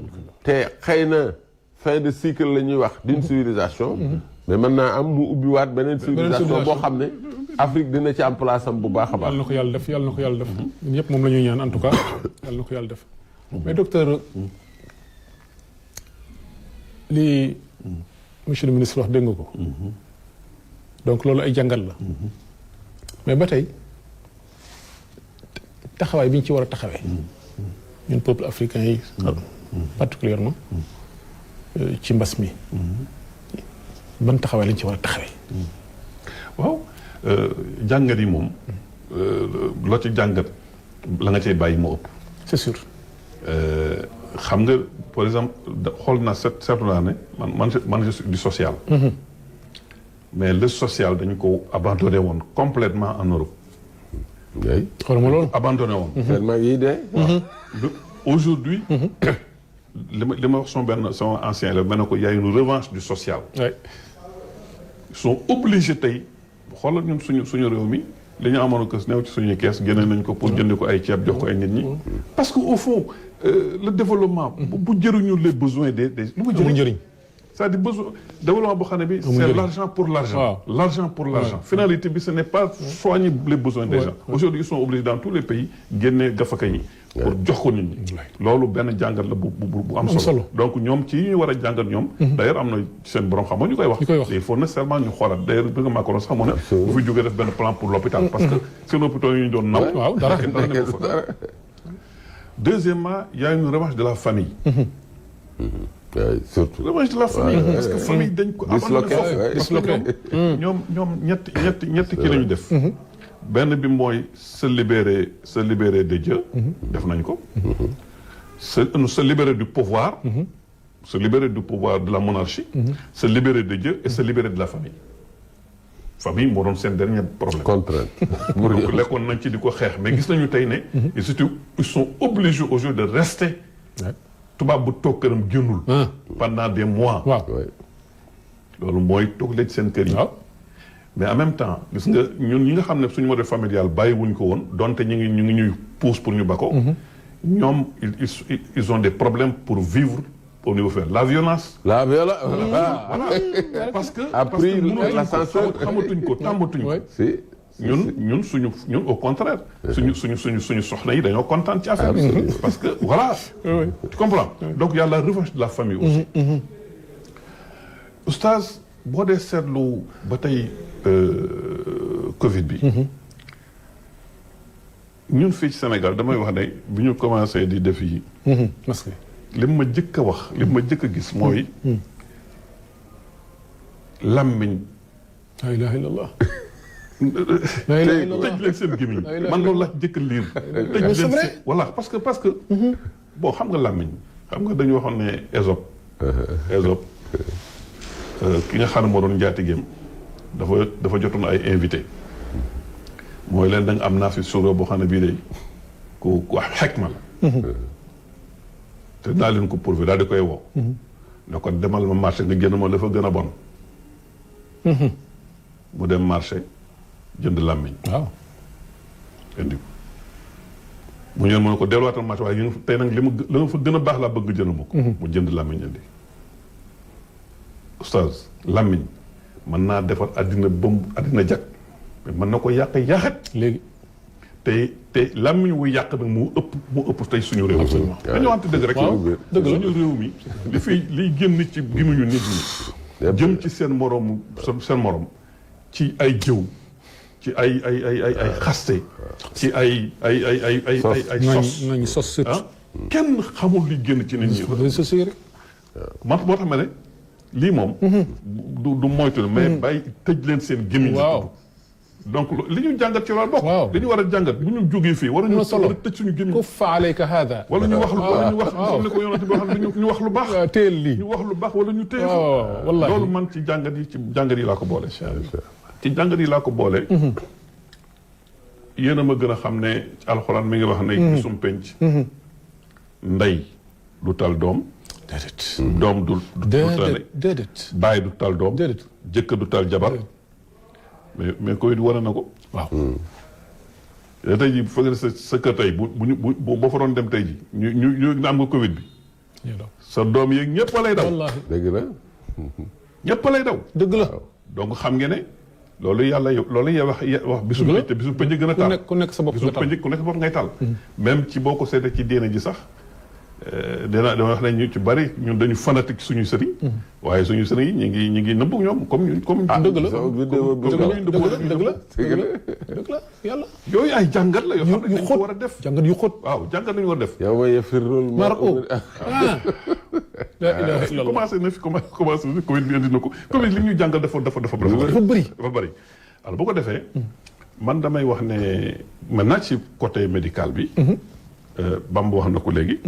te xëy na fin de cycle la ñuy wax d'une civilisation mais mën naa am mu ubbiwaat beneen civilisation boo xam ne Afrique dina ci am place am bu baax a baax. yàlla na ko yàlla def yàlla na ko yàlla def ñun ñëpp moom la ñuy ñaan en tout cas yàlla na ko yàlla def mais docteur lii monsieur le ministre wax dégg nga ko donc loolu ay jàngal la mais ba tey taxawaay bi ñu ci war a taxawee ñun peuple africain yi particulièrement ci mbas mi ban taxawaay lañ ci war a taxawee waaw jàngat yi moom loo ci jàngat la nga cay bàyyi moo ëpp c'est sûr xam nga par exemple xool naa seetlu naa ne man je suis du social mais le social dañu ko abandonné woon complètement en Europe xool ma loolu abandonné woon tellement yi de aujourd'hui li ma wax sama ancien la ma ne ko y a une revanche du social ils sont obligés tey xoolal ñun suñu réew mi li ñu amoon ko néew ci suñu kees génne nañ ko pour jënd ko ay ceeb jox ko ay nit ñi parce que au fond le développement bu jëriñu les besoins des lu mu jëriñ c'est-à-dire besoin développement boo xam ne bi c'est l'argent pour l'argent l'argent pour l'argent finalité bi ce n'est pas soigner les besoins des gens aujourd'hui ils sont obligés dans tous les pays génne gafaka yi pour jox ko nit ñi loolu benn jàngat la bu am solo donc ñoom ci ñu war a jàngat ñoom d'ailleurs am na seen borom xam ñu koy wax il faut nécessairement ñu xoolaat d'ailleurs bi nga Macron sax mu ne bu fi jógee def benn plan pour l'hôpital parce que seen hôpital yi ñu doon naw waaw dara deuxièmement il y a une revanche de la famille surtout revanche de la famille parce que famille dañ ko abandonné foofu parce que ñoom ñetti kii la ñu def benn bi mooy se libérer de Dieu def nañ ko se libérer du pouvoir se libérer du pouvoir de la monarchie se libérer de Dieu et se libérer de la famille moo doon seen dernier problème contrainte donc lekkoon nañ ci di ko xeex mais gis nañu tey ne ils sont obligés aujourd'hui de rester tubaab bu toog këram génnul pendant des mois loolu mooy toog leen seen kër yi mais en même temps gis nga ñun ñi nga xam ne suñu modèle familial bàyyi wuñ ko woon donte ñu ngi ñuy pousse pour ñu ba ko ñoom ils ont des problèmes pour vivre au niveau de la violence voilà parce que après l'ascenseur xamatuñ ko tàmbatuñ ko ñun au contraire suñu soxna yi dañoo kontaan ci affaire bi parce que voilà tu comprends donc il y a la revanche de la famille aussi oustaz boo dee seetlu ba tey Covid bi. ñun fii ci Sénégal damay wax ne bi ñu commencé di def yi. masque li ma jëkk a wax li ma jëkk a gis mooy. làmmiñ. la ilaha illallah. tëj leen seen gémmiñ man loolu la jëkk a liir. tëj leen seen voilà parce que. bon xam nga làmmiñ xam nga dañu waxoon ne Ésope ki nga xam ne moo doon njaatigéem dafa jotoon ay invité mooy leen da nga am naa fi suura boo xam ne bii de ku xekma la te daa leen ko prouvé daal di koy woo ne ko demal ma marché nga génn ma dafa gën a bon mu dem marché jënd làmmiñ waaw indi ko mu ñëw mën ko delluwaatal marché waaye tey nag la nga fa gën a baax laa bëgg jënd ma ko mu jënd làmmiñ indi oustaz làmmiñ mën naa defar àddina àddina jag mais mën na ko yàq yaxet léegi te làmmiñ wu yàq nag moo ëpp tey suñu réew mi dañu wante dëgg rek dëgg la suñu réew mi liy génn ci gémmiñu nit ñi jëm ci seen morom ci ay jëw ci ay xaste ci ay sos nañu sos surtout kenn xamul li génn ci nit ñi réseaux sociaux rek moo tax ma ne lii moom du moytu mais bàyyi tëj leen seen gémmiñ waaw donc li ñu jàngat ci loolu bokk li ñu war a jàngat bu ñu jógee fii war a tëj suñu gémmiñ kuffa alayka hada wala ñu wax comme ni ko yonent bi wax ñu wax lu baax téel lii ñu wax lu baax wala ñu téye wallahi loolu man ci jàngat yi laa ko boole ci jàngat yi laa ko boole yéen a ma gën a xam ne alxuraan mi ngi wax ne gisum penc ndey du tal doom déedéet doom du tane déedéet baay du tal doom déedéet jëkkër du tal jabar mais Covid wane na ko waaw tey jii bu fekkee sa kër tey boo fa doon dem tey ji ñu am nga Covid bi sa doom yeeg ñëpp a lay daw wallaahi dëgg la ñëpp a lay daw dëgg la donc xam nga ne loolu yàlla wax bisu pëj te bisu pëj gën a taal ku nekk sa bopp nga taal ku nekk sa bopp ngay taal même ci boo ko seetee ci diine ji sax dama wax ne ñu ci bari ñun dañu fanatique suñuy sëriñ waaye suñu sëriñ yi ñu ngi nëbb ñoom comme dëgg la dëgg la yàlla yooyu ay jàngat la yoo xam ne dañu ko war a def jàngat yu xóot waaw jàngat lañu war a def yow ma yafirul mar'u la ilaha illallah commencé na fi Covid bi indi na ko Covid li ñu jàngal dafa bëri alors boo ko defee man damay wax ne maintenant ci côté médical bi Bamba wax na ko léegi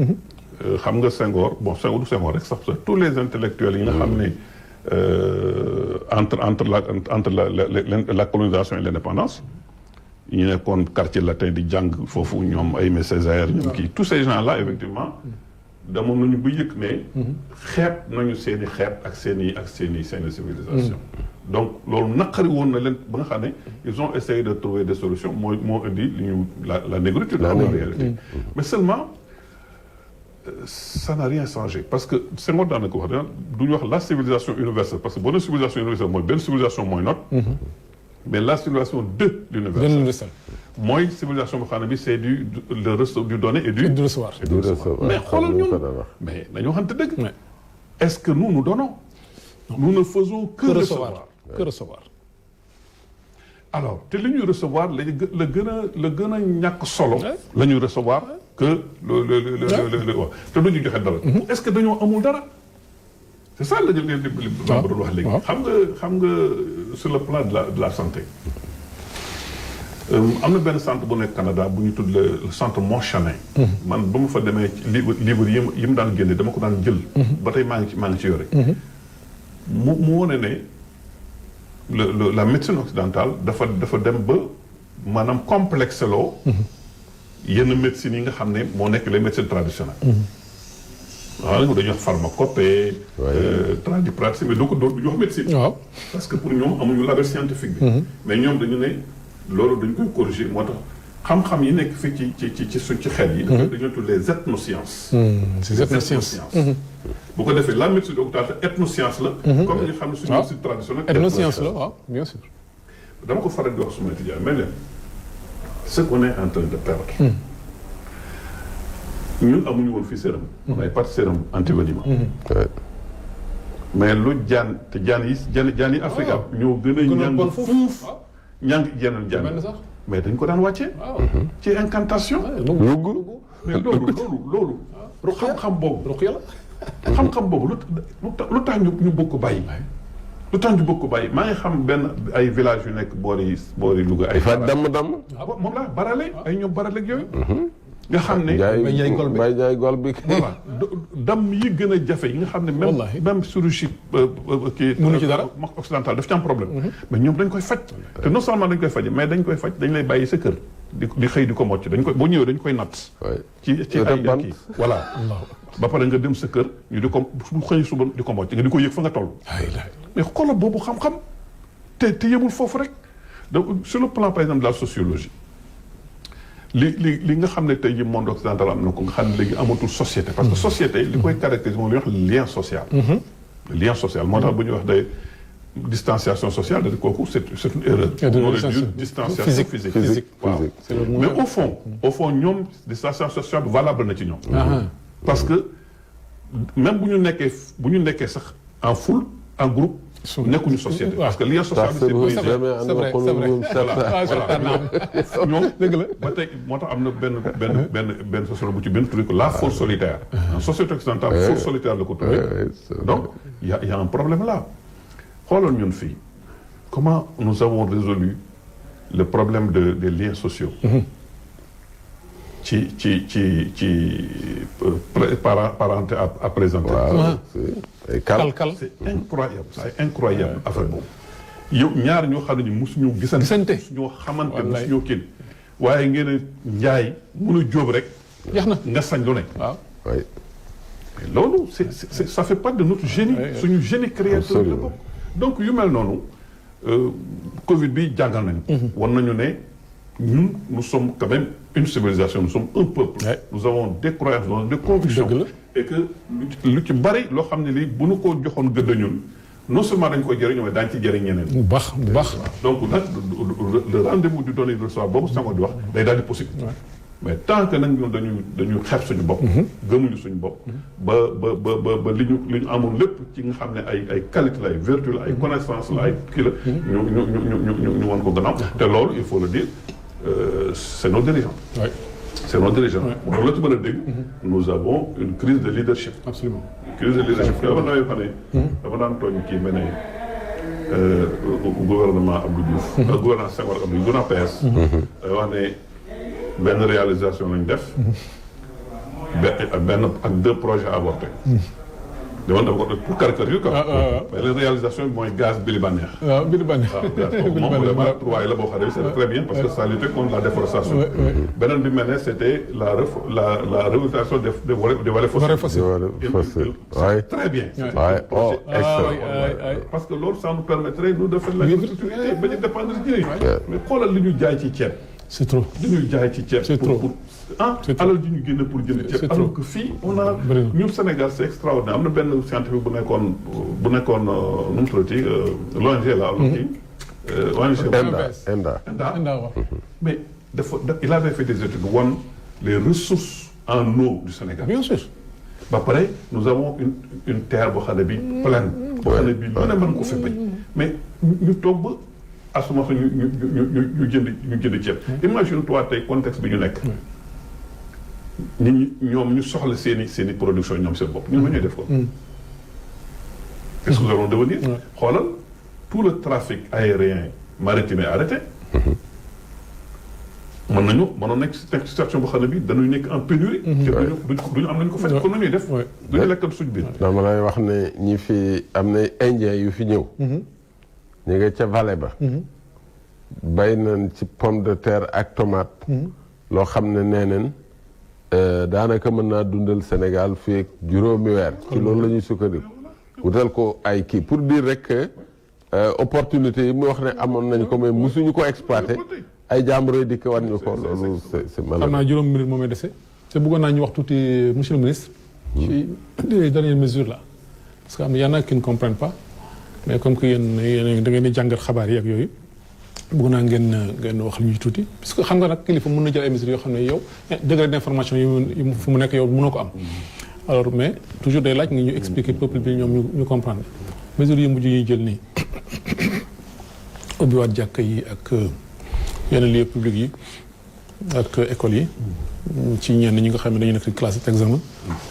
xam nga Senghor du Senghor rek sax tous les intellectuels yi nga xam ne entre la colonisation et l'indépendance ñu nekkoon quartier latin di jàng foofu ñoom Aimé Césaire ñoom kii tous ces gens là effectivement demoon nañu ba yëg ne xeet nañu seen i xeet ak seen i civilisation donc loolu naqari woon na leen ba nga xam ne ils ont essayé de trouver des solutions moo indi li ñu la négritude en réalité mais seulement ça n'a rien changé parce que Senghor daan na ko wax du ñu wax la civilisation universelle parce que boo nee civilisation universelle mooy benn civilisation mooy note mais la civilisation de l'universel mooy civilisation boo xam ne bi c'est du donner et du recevoir mais xoolal ñun mais nañu waxante dëgg est-ce que nous donnons nous ne faisons que recevoir alors te li ñuy recevoir la gën a ñàkk solo la ñuy recevoir que te du ñu joxe dara est-ce que dañoo amul dara c'est ça la ñu leen li ba doon wax léegi xam nga sur le plan de la santé am na benn centre bu nekk Canada bu ñu tudd le centre Montchanin man ba mu fa demee livre yi mu daan génne dama ko daan jël ba tey maa ngi ci yore mu wone ne la médecine occidentale dafa dem ba maanaam complexe loo yenn médecines yi nga xam ne moo nekk les médecines traditionnelles waaw dañuy wax pharmacopée tradipraticien mais du ñu wax médecine parce que pour ñoom amuñu label scientifique bi mais ñoom dañu ne loolu dañ koy corriger moo tax xam-xam yi nekk fii ci xeet yi dañu tudd les ethnosciences ces ethnosciences bu ko defee la médecine occidentale ethnoscience la comme ñu xam ne suñu médecine traditionnelle ethnoscience la waaw bien sûr dama ko faral di wax suma étudiant mais leen ce qu'on est en train de perdre ñun amuñu woon fii sérum on avait pas de sérum antivenimeux mais lu jaan yi Afrique ñoo gën a ñàng fuuf ñàng yeneen jàng mais dañ ko daan wàccee ci incantation mais loolu xam-xam boobu xam-xam boobu lu tax ñu bëgg ko bàyyi lu tax ñu bëgg ko bàyyi maa ngi xam benn ay village yu nekk boori Louga ay fa damm moom la barale ay ñoom barale ak yooyu nga xam ne bay jaay gol bi voilà dam yi gën a jafe yi nga xam ne même chirurgie kii mënu ci dara occidental daf ci am problème mais ñoom dañ koy faj te non seulement dañ koy faj mais dañ koy faj dañ lay bàyyi sa kër di xëy di ko mocc dañ koy boo ñëwee dañ koy natt ci ay kii voilà ba pare nga dem sa kër ñu di ko xëy suba di ko mocc nga di ko yëg fa nga toll mais xoolal boobu xam-xam te yemul foofu rek donc sur le plan par exemple de la sociologie li nga xam ne tey jii monde occidental am na ko nga xam ne léegi amatul société parce que société li koy caractériser moom li ñuy wax lien social lien social moo tax bu ñuy wax day distanciation sociale da kooku c'est une erreur on aurait dû distanciation physique waaw mais au fond ñoom distanciation sociale valable na ci ñoom parce que même bu ñu nekkee sax en foule en groupe nekkuñu société parce que lien social bi c'est vrai ñoom dëgg la ba tey moo tax am na benn sociologue bu ci benn tuddee ko la foule solitaire en société occidentale foule solitaire la ko tuddee donc y a un problème là xoolal ñun fii comment nous avons résolu le problème des liens sociaux ci parenté à présenter c'est incroyable affaire boobu yow ñaar ñoo xam ne ñu mosuñu gisante ñoo xamante mosuñoo kii waaye ngeen a njaay mun a jóob rek nga sañ lu ne waaw loolu ça fait partie de notre génie suñu génie créateur la bokk donc yu mel noonu Covid bi jàngal nañu war nañu ne ñun nous sommes quand même une civilisation nous sommes un peuple nous avons des croyances nous avons des convictions et que lu ci bari loo xam ne lii bu nu ko joxoon gëdd ñun non seulement dañ koy jëriñoo mais daañu ci jëriñ ñeneen bu baax donc nag le rendez-vous du donner du recevoir boobu Senghor di wax day daal di possible mais tant que nag ñun dañu xeeb suñu bopp gëmuñu suñu bopp ba li ñu amoon lépp ci nga xam ne ay qualité la ay vertu la ay connaissance la ay kii la ñu wan ko gannaaw te loolu il faut le dire c'est nos dirigeants c'est nos dirigeants loolu la ci mën a dégg nous avons une crise de leadership absolument une crise de leadership dama nawee xam ne dama daan tooñ kii mel ne gouvernement Abdou Diouf gouvernement Senghor Abdou Diouf gouvernement PS wax ne benn réalisation lañ def benn ak 2 projets avortés dama def ko pour caricature quoi mais la réalisation bi mooy gaz bi Libaneex waaw bi Libaneex moom vraiment trouvaille la boo xam ne c'est très bien parce que ça lutte contre la déforestation beneen bi mel ne c'était la réhabilitation des vallées fossiles très bien parce que loolu ça nous permettrait nous de faire l'agriculture ba ñu dépendre ci jëriñ mais xoolal li ñu jaay ci ceeb c'est trop li ñu jaay ci ceeb c'est trop alal ji ñu génne pour jënd ceeb alors que fii on a ñun Sénégal c'est extraordinaire am na benn scientifique bu nekkoon nu mu tuddati l'ONG la ONG ENDA mais il avait fait des études wan les ressources en eau du Sénégal bien sûr ba pare nous avons une terre boo xam ne bi pleine boo xam ne bi lu ne mën ko fi bañ mais ñu toog ba asuma ñu jënd ceeb imagine toi tey contexte bi ñu nekk nit ñi ñoom ñu soxla seen i production ñoom seen bopp ñun ma ñuy def ko qu'est-ce que nous allons devenir xoolal tout le trafic aérien maritime est arrêté mënoon nekk situation boo xam ne bi dañuy nekk en pénurie duñu am nañu ko fekk kon nañuy def duñu lekkat suñ biir dama lay wax ne ñi fi am na indien yu fi ñëw ñu nga ca vallée ba bay nañ ci pomme de terre ak tomate loo xam ne nee neen daanaka mën naa dundal Sénégal fii ak juróomi weer ci loolu la ñuy sukkandiku wutal ko ay kii pour dire rek que opportunité yi mu wax ne amoon nañ ko mais mosuñu ko exploité ay jàmbur di ko wan ñu ko loolu c'est malheureux. xam naa juróomi minute moom dese te bëggoon naa ñu wax tuuti monsieur le ministre ci les dernières mesures là parce que am na y en a qui ne comprennent pas mais comme que yéen da ngeen di jàngat xabaar yi ak yooyu bëgg naa ngeen wax lu ñuy tuuti parce que xam nga nag kilifa mën na jël ay mesures yoo xam ne yow degré d'information yi fu mu nekk yow mënoo ko am alors mais toujours day laaj nga ñu expliquer peuple bi ñoom ñu comprendre mesures yi mujj ñuy jël nii ubbiwaat jàkka yi ak yenn lieux publics yi ak écoles yi ci ñenn ñi nga xam ne dañu nekk classe d'examen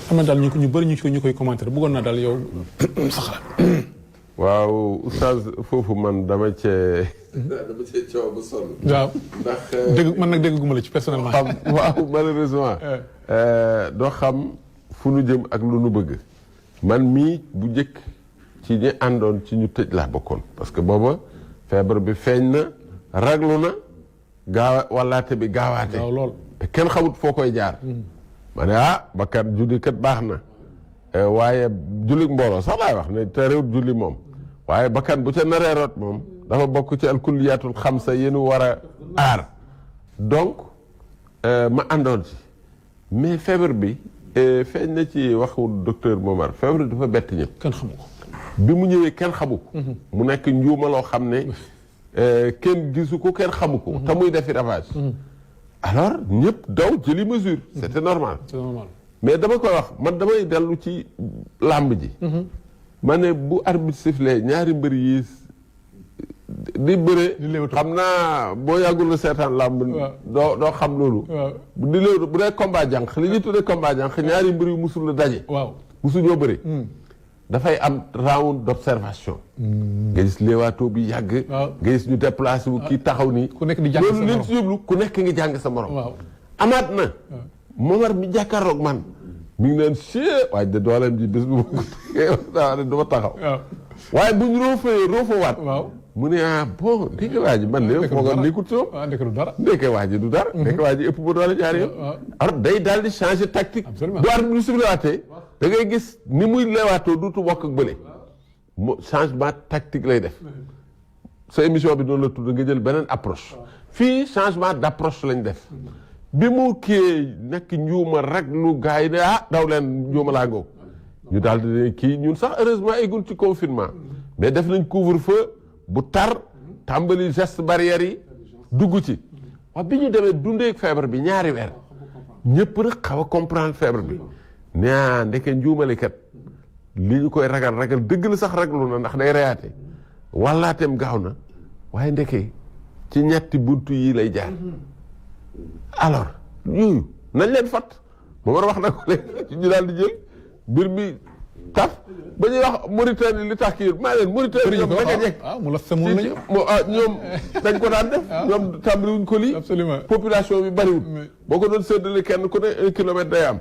am na daal ñu bëri ñu koy commenter bëggoon naa daal yow saxla waaw oustaz foofu man dama cee coow ba sonn. waaw ndax dégg man nag dégguma la ci personnellement. waaw malheureusement doo xam fu nu jëm ak lu nu bëgg man mii bu njëkk ci ñi àndoon ci ñu tëj laa bokkoon parce que booba feebar bi feeñ na raglu na wallaate bi gaawaate waaw lool te kenn xamut foo koy jaar ma ne bakkan julli kat baax na waaye julli mbooloo sax laay wax ne te réewut julli moom waaye bakkan bu ca naree rot moom dafa bokk ci alkulliyaatul xamsa yéen war a aar donc ma àndoon ci mais feebar bi feeñ na ci waxu docteur Momar feebar bi dafa bett ñëpp kenn xamu ko bi mu ñëwee kenn xamu ko mu nekk njuuma loo xam ne kenn gisu ko kenn xamu ko te muy defi ravage alors ñëpp daw jëli mesure c'était normal c'est normal mais dama koy wax man damay dellu ci làmb ji ma ne bu arbitre sifflé ñaari mbër yi di bëre xam naa boo yàggul la seetaan làmb doo xam loolu di léew bu dee combat jànq li ñuy tuddee combat jànq ñaari mbër yu musul la daje waaw musuñoo bëre dafay am round d'observation nga gis léewaatoo bi yàgg nga gis ñu déplacé wu kii taxaw nii ku nekk di jàng sa loolu leen ci yóblu ku nekk ngi jàng sa morom waaw amaat na Momar mi jàkkaarloog man mi ngi naan chie waaye de dooleem ji bés bu ma ko dama taxaw waaye bu ñu roofawaat waaw mu ne bon ndeke waa ji man de foogoon nekkut si moom ndeke du dara ndeke waa ji du dara ndeke waa ji ëpp ba doole ñaari yoon alors day daal di changer tactique bu arbitre bi siflewaatee da ngay gis ni muy leewaatoo duutu bokk ak bële mo changement tactique lay def sa émission bi noonu la tudd nga jël beneen approche fii changement d'approche lañ def bi mu kii nekk njuuma rek lu gars yi ne daw leen njuuma laa ngoog ñu daal di ne kii ñun sax heureusement eggul ci confinement mais def nañ couvre-feu bu tar tàmbali geste barrière yi dugg ci wax bi ñu demee dundee feebar bi ñaari weer ñëpp rek xaw a comprendre feebar bi ne ndeke njuumalikat li ñu koy ragal dëgg la sax raglu na ndax day reyaate wallaateem gaaw na waaye ndeke ci ñetti buntu yi lay jaar alors yooyu nañ leen fat moo war a wax na ko léegi ñu daal di jël mbir mi taf ba ñuy wax Mauritanie li tax kii maa leen Mauritanie ñoom naka jekk mu la semoon nañu ñoom dañ ko daan def ñoom tàmbaliwuñ ko lii absolument population bi bariwul boo ko doon séddale kenn ku ne 1 kilomètre day am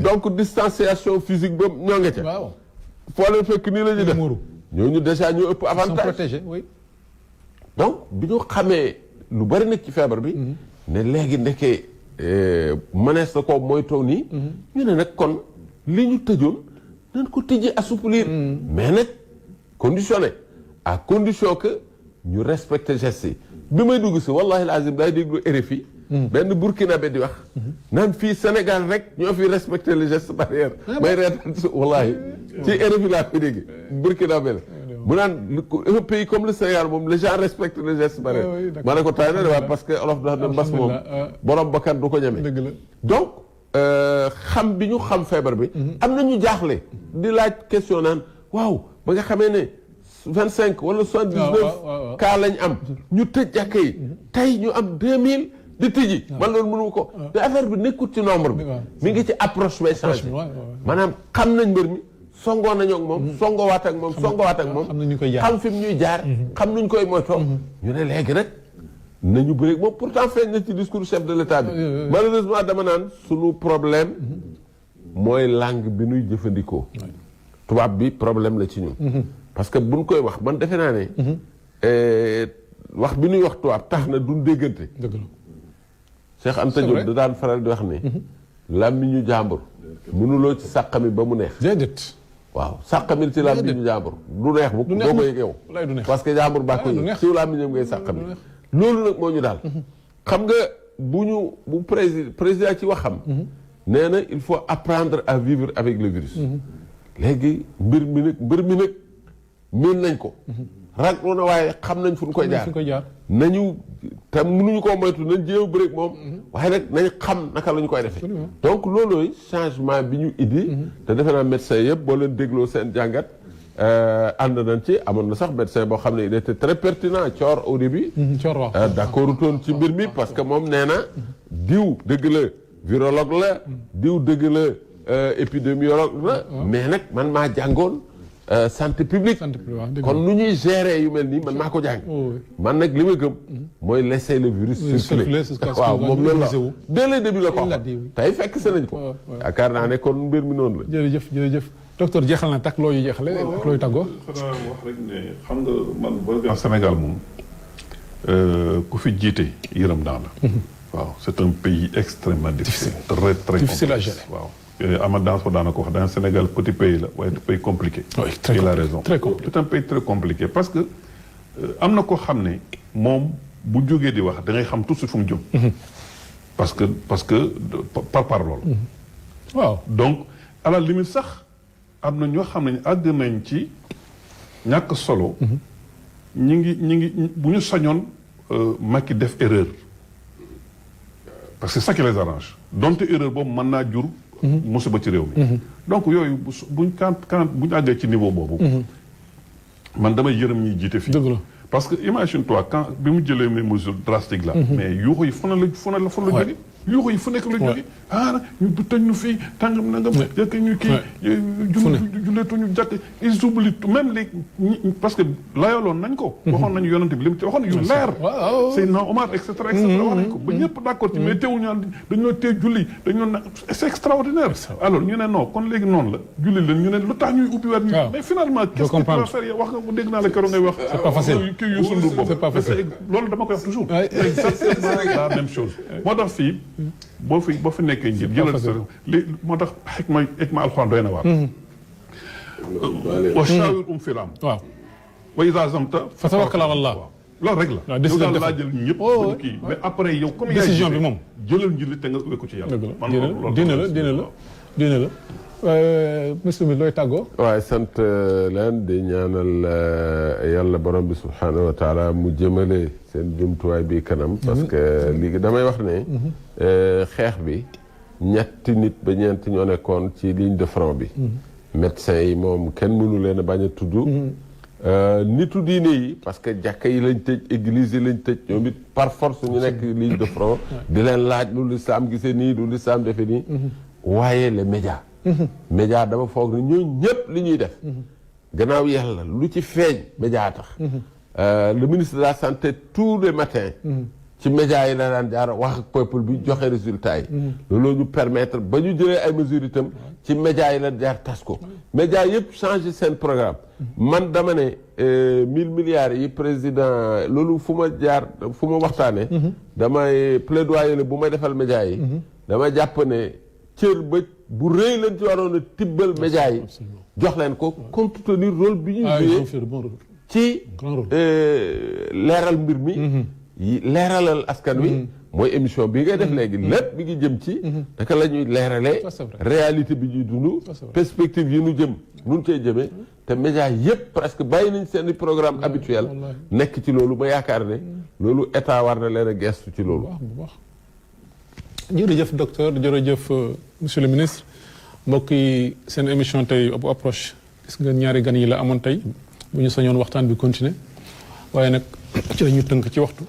donc distanciation physique ba ñoo nga ca waaw foo leen fekk nii la ñu def ñooñu déjà ñoo ëpp avantage protégé oui donc bi ñu xamee lu bari nag ci feebar bi ne léegi ndekee mënees na ko mooy taw nii ñu ne nag kon li ñu tëjoon nañ ko tëjee assouplir mais nag conditionné à condition que ñu respecte gestes yi bi may dugg si wallahi lazim day déglu RFI benn burkinabé di wax naan fii Sénégal rek ñoo fi respecté les gestes barrières may reetaan si wallahi ci RFI laa koy dégg burkinabé la mu naan un pays comme le Sénégal moom les gens respectent les gestes barrières ma ne ko tay na de waa parce que olof dax na mbas moom borom bakkan du ko ñeme donc xam bi ñu xam feebar bi am na ñu jaaxle di laaj question naan waaw ba nga xamee ne 25 wala 79 cas lañ am ñu tëj jàkka yi tey ñu am 2000 di tëji man loolu mënu ko te affaire bi nekkut ci nombre bi mi ngi ci approche bay changé maanaam xam nañ mbir mi songoo nañoo ak moom songowaat ak moom songowaat ak moom xam fi mu ñuy jaar xam nuñ koy moytoo ñu ne léegi rek nañu bëri moom pourtant feeñ na ci discours chef de l'état bi malheureusement dama naan sunu problème mooy langue bi nuy jëfandikoo tubaab bi problème la ci ñun parce que buñ koy wax man defe naa ne wax bi nuy wax tubaab tax na duñ déggante Cheikh Anta Diop da daan faral di wax ne làmmiñu jàmbur mënuloo ci sàqami ba mu neex déedéet waaw sàqamil ci làmmiñu jàmbur du neex bu doo ko yëg yow parce que jàmbur baa ko yëg ci làmmiñam ngay sàqami loolu nag moo ñu daal xam nga bu président ci waxam nee na il faut apprendre à vivre avec le virus léegi mbir mi nag miin nañ ko raglu na waaye xam nañ fu ñu koy jaar nañu te mënuñu koo moytu nañ jéew bëreeg moom waaye nag nañ xam naka la ñu koy defee donc loolooy changement bi ñu indi te defe naa médecin yëpp boo leen dégloo seen jàngat ànd nañ ci amoon na sax médecin boo xam ne il était très pertinent Thior au début. Thior waaw. d'accord utoon ci mbir mi parce que moom nee na diw dëgg la virologue la diw dëgg la épidémiologue la mais nag man maa jàngoon santé publique kon nu ñuy gérer yu mel nii man maa ko jàng man nag li ma gëm mooy laisser le virus circuler waaw moom loolu la dès le début la ko wax tey fekk se nañ ko yaakaar naa ne kon mbir mi noonu la jërëjëf docteur jeexal na tak looyu jeexale ak looyu tàggoo xanaa wax rek ne xam nga man boo Sénégal moom ku fi jiite yërëm naa la waaw c'est un pays extrêmement difficile très très difficile à gérer waaw Amath Dansokho daana ko wax dans Sénégal petit pays la waaye du pays compliqué il a raison c'est un pays très compliqué parce que am na ko xam ne moom bu jógee di wax da ngay xam tout de suite fu mu jëm parce que par loolu waaw donc à la limite sax am na ñoo xam ne àgg nañ ci ñàkk solo ñi ngi bu ñu sañoon Macky def erreur parce que c'est ça qui les arrange donte erreur boobu mën naa jur musiba ci réew mi donc yooyu buñ buñ àggee ci niveau boobu man damay yërëm ñuy jiite fii parce que imagine toi quand bi mu jëlee mes mesures drastiques là mais yuuxu yi fu la jóge yuuxu yi fu nekk la jóge ñu tëj ñu fii tàngam nangam jëkk ñu kii julleetuñu jàkk ils oublient même les parce que layoloon nañ ko waxoon nañu yonante bi li mu ci waxoon yu leer Seydina Omar et cetera wax nañ ko ba ñëpp d'accord ci mais teewul ñaan dañoo tee julli dañoo na c'est extraordinaire alors ñu ne non kon léegi noonu la julli leen ñu ne lu tax ñuy ubbi waat ñu mais finalement qu'est-ce que tu vas faire wax nga ko dégg naa la keroog ngay wax c'est pas facile kii Youssou Ndour boobu loolu dama koy wax toujours exactement la même chose moo tax fii boo fi nekkee njiit jëlal sa li moo tax xikma alxuraan doy na waar wa shaawirhum fil amr waaw wa izaa azamta fatawakkal ala Allah loolu rek la décision laa jël ñëpp ba kii mais après yow comme décision bi moom jëlal njiit te nga wekku ci yàlla dina la monsieur mi looy tàggoo waaye sant leen di ñaanal yàlla borom bi subhaanahu wa taala mu jëmale seen jumtuwaay bi kanam parce que léegi damay wax ne xeex bi ñetti nit ba ñeent ñoo nekkoon ci ligne de front bi médecins yi moom kenn mënu leen a bañ a tudd nitu diine yi parce que jàkka yi lañ tëj église yi lañ tëj ñoom it par force ñu nekk ligne de front di leen laaj lu lislaam gisee nii lu lislaam defe nii waaye les médias média dama foog ne ñooñu ñëpp li ñuy def gannaaw yàlla lu ci feeñ média tax le ministre de la santé tous les matins ci média yi la daan jaar wax ak peuple bi joxe résultat yi loolu ñu permettre ba ñu jëlee ay mesures itam ci média yi la jaar tas ko média yëpp changé seen programme man dama ne 1000 milliards yi président loolu fu ma jaar fu ma waxtaane damay plaidoyer la bu may defal média yi dama jàpp ne cër ba bu rëy leen ci waroon a tibbal média yi jox leen ko compte tenu rôle bi ñu joué ci leeral mbir mi leeralal askan wi mooy émission bi ngay def léegi lépp mi ngi jëm ci naka la ñuy leeralee réalité bi ñuy dund perspective yi nu jëm nun cee jëmee te média yëpp presque bàyyi nañ seen programme habituel nekk ci loolu ma yaakaar ne loolu état war na leen a gestu ci loolu jërëjëf docteur jërëjëf monsieur le ministre mbokk yi seen émission tey bu approche gis nga ñaari gan yi la amoon tey bu ñu sañoon waxtaan bi continuer waaye nag ci la ñu tënk ci waxtu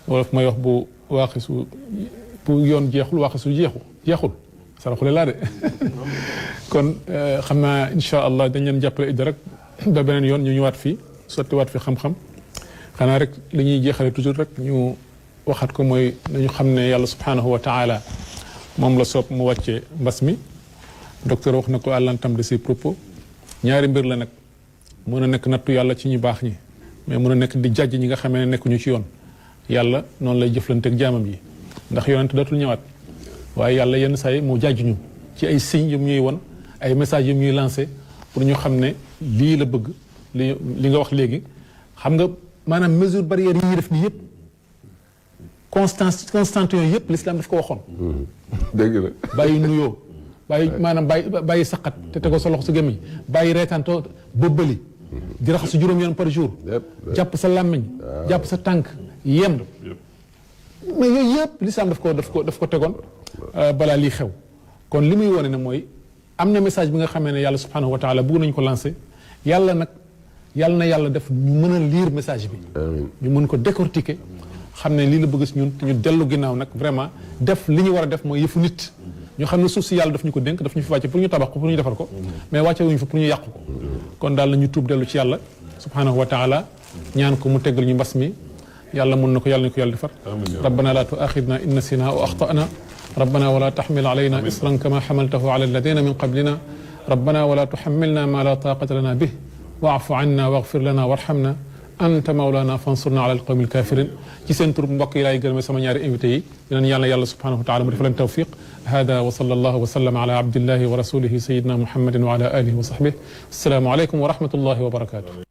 wala fu may wax bu waaxisu bu yoon jeexul waaxisu jeexul saraxule laa de kon xam naa incha allah dañ leen jàppale idda rek ba beneen yoon ñu ñëwaat fii sottiwaat fi xam-xam xanaa rek li ñuy jeexale toujours rek ñu waxaat ko mooy nañu xam ne yàlla subhanahu wa taala moom la soob mu wàccee mbas mi docteur wax na ko à l'entame de ses propos ñaari mbir la nag mën a nekk nattu yàlla ci ñu baax ñi mais mën a nekk di jàjj ñi nga xamee ne nekkuñu ci yoon yàlla noonu lay jëflanteeg jaamam yi ndax yonent dootul ñëwaat waaye yàlla yenn saa yi mu jàjj ñu ci ay signes yu ñuy won ay messages yu ñuy lancé pour ñu xam ne lii la bëgg li nga wax léegi xam nga maanaam mesure barrière yi ñuy def nii yëpp constante yooyu yëpp l'islam daf ko waxoon. dëgg la bàyyi nuyoo bàyyi maanaam bàyyi saqat te tegoo sa loxo sa gémmiñ bàyyi reetaantoo bëbbali di raxasu juróom yoon par jour jàpp sa làmmiñ jàpp sa tànk yem mais yooyu yëpp l'islam daf ko tegoon balaa lii xew kon li muy wone ne mooy am na message bi nga xamee ne yàlla subhanahu wa taala bëgg nañu ko lancé yàlla nag yàlla na yàlla def ñu mën a lire message bi ñu mën ko décortiquer xam ne lii la bëgg si ñun te ñu dellu ginnaaw nag vraiment def li ñu war a def mooy yëfu nit ñu xam ne suuf si yàlla daf ñu ko dénk daf ñu fi wàcce pour ñu tabax ko pour ñu defar ko mais wàcce wuñu fa pour ñu yàq ko kon daal la ñu tuub dellu ci yàlla subhanahu wa taala ñaan ko mu teggal ñu mbas mi yàlla mën na ko yàlla nañu ko yàlla defar rabbana la tuaxidna in nasina aw axtana rabbana wala taxmil alayna isran kama xamaltahu ala alladina min qablina rabbana wala tuxamilna ma la taqata lana bih waafu anna waxfir lana warxamna anta mawlana fansurna ala alqawmi alkafirin ci seen tur mbokk yi laay gërëme sama ñaari invité yi dinañ yàlla yàlla subhanahu wa taala mu def leen tawfiq hada wa sallallahu wa sallam ala abdillahi wa rasulihi sayidina muhammadin wa ala alihi wa sahbihi assalaamu aleykum wa rahmatullahi wa barakatuh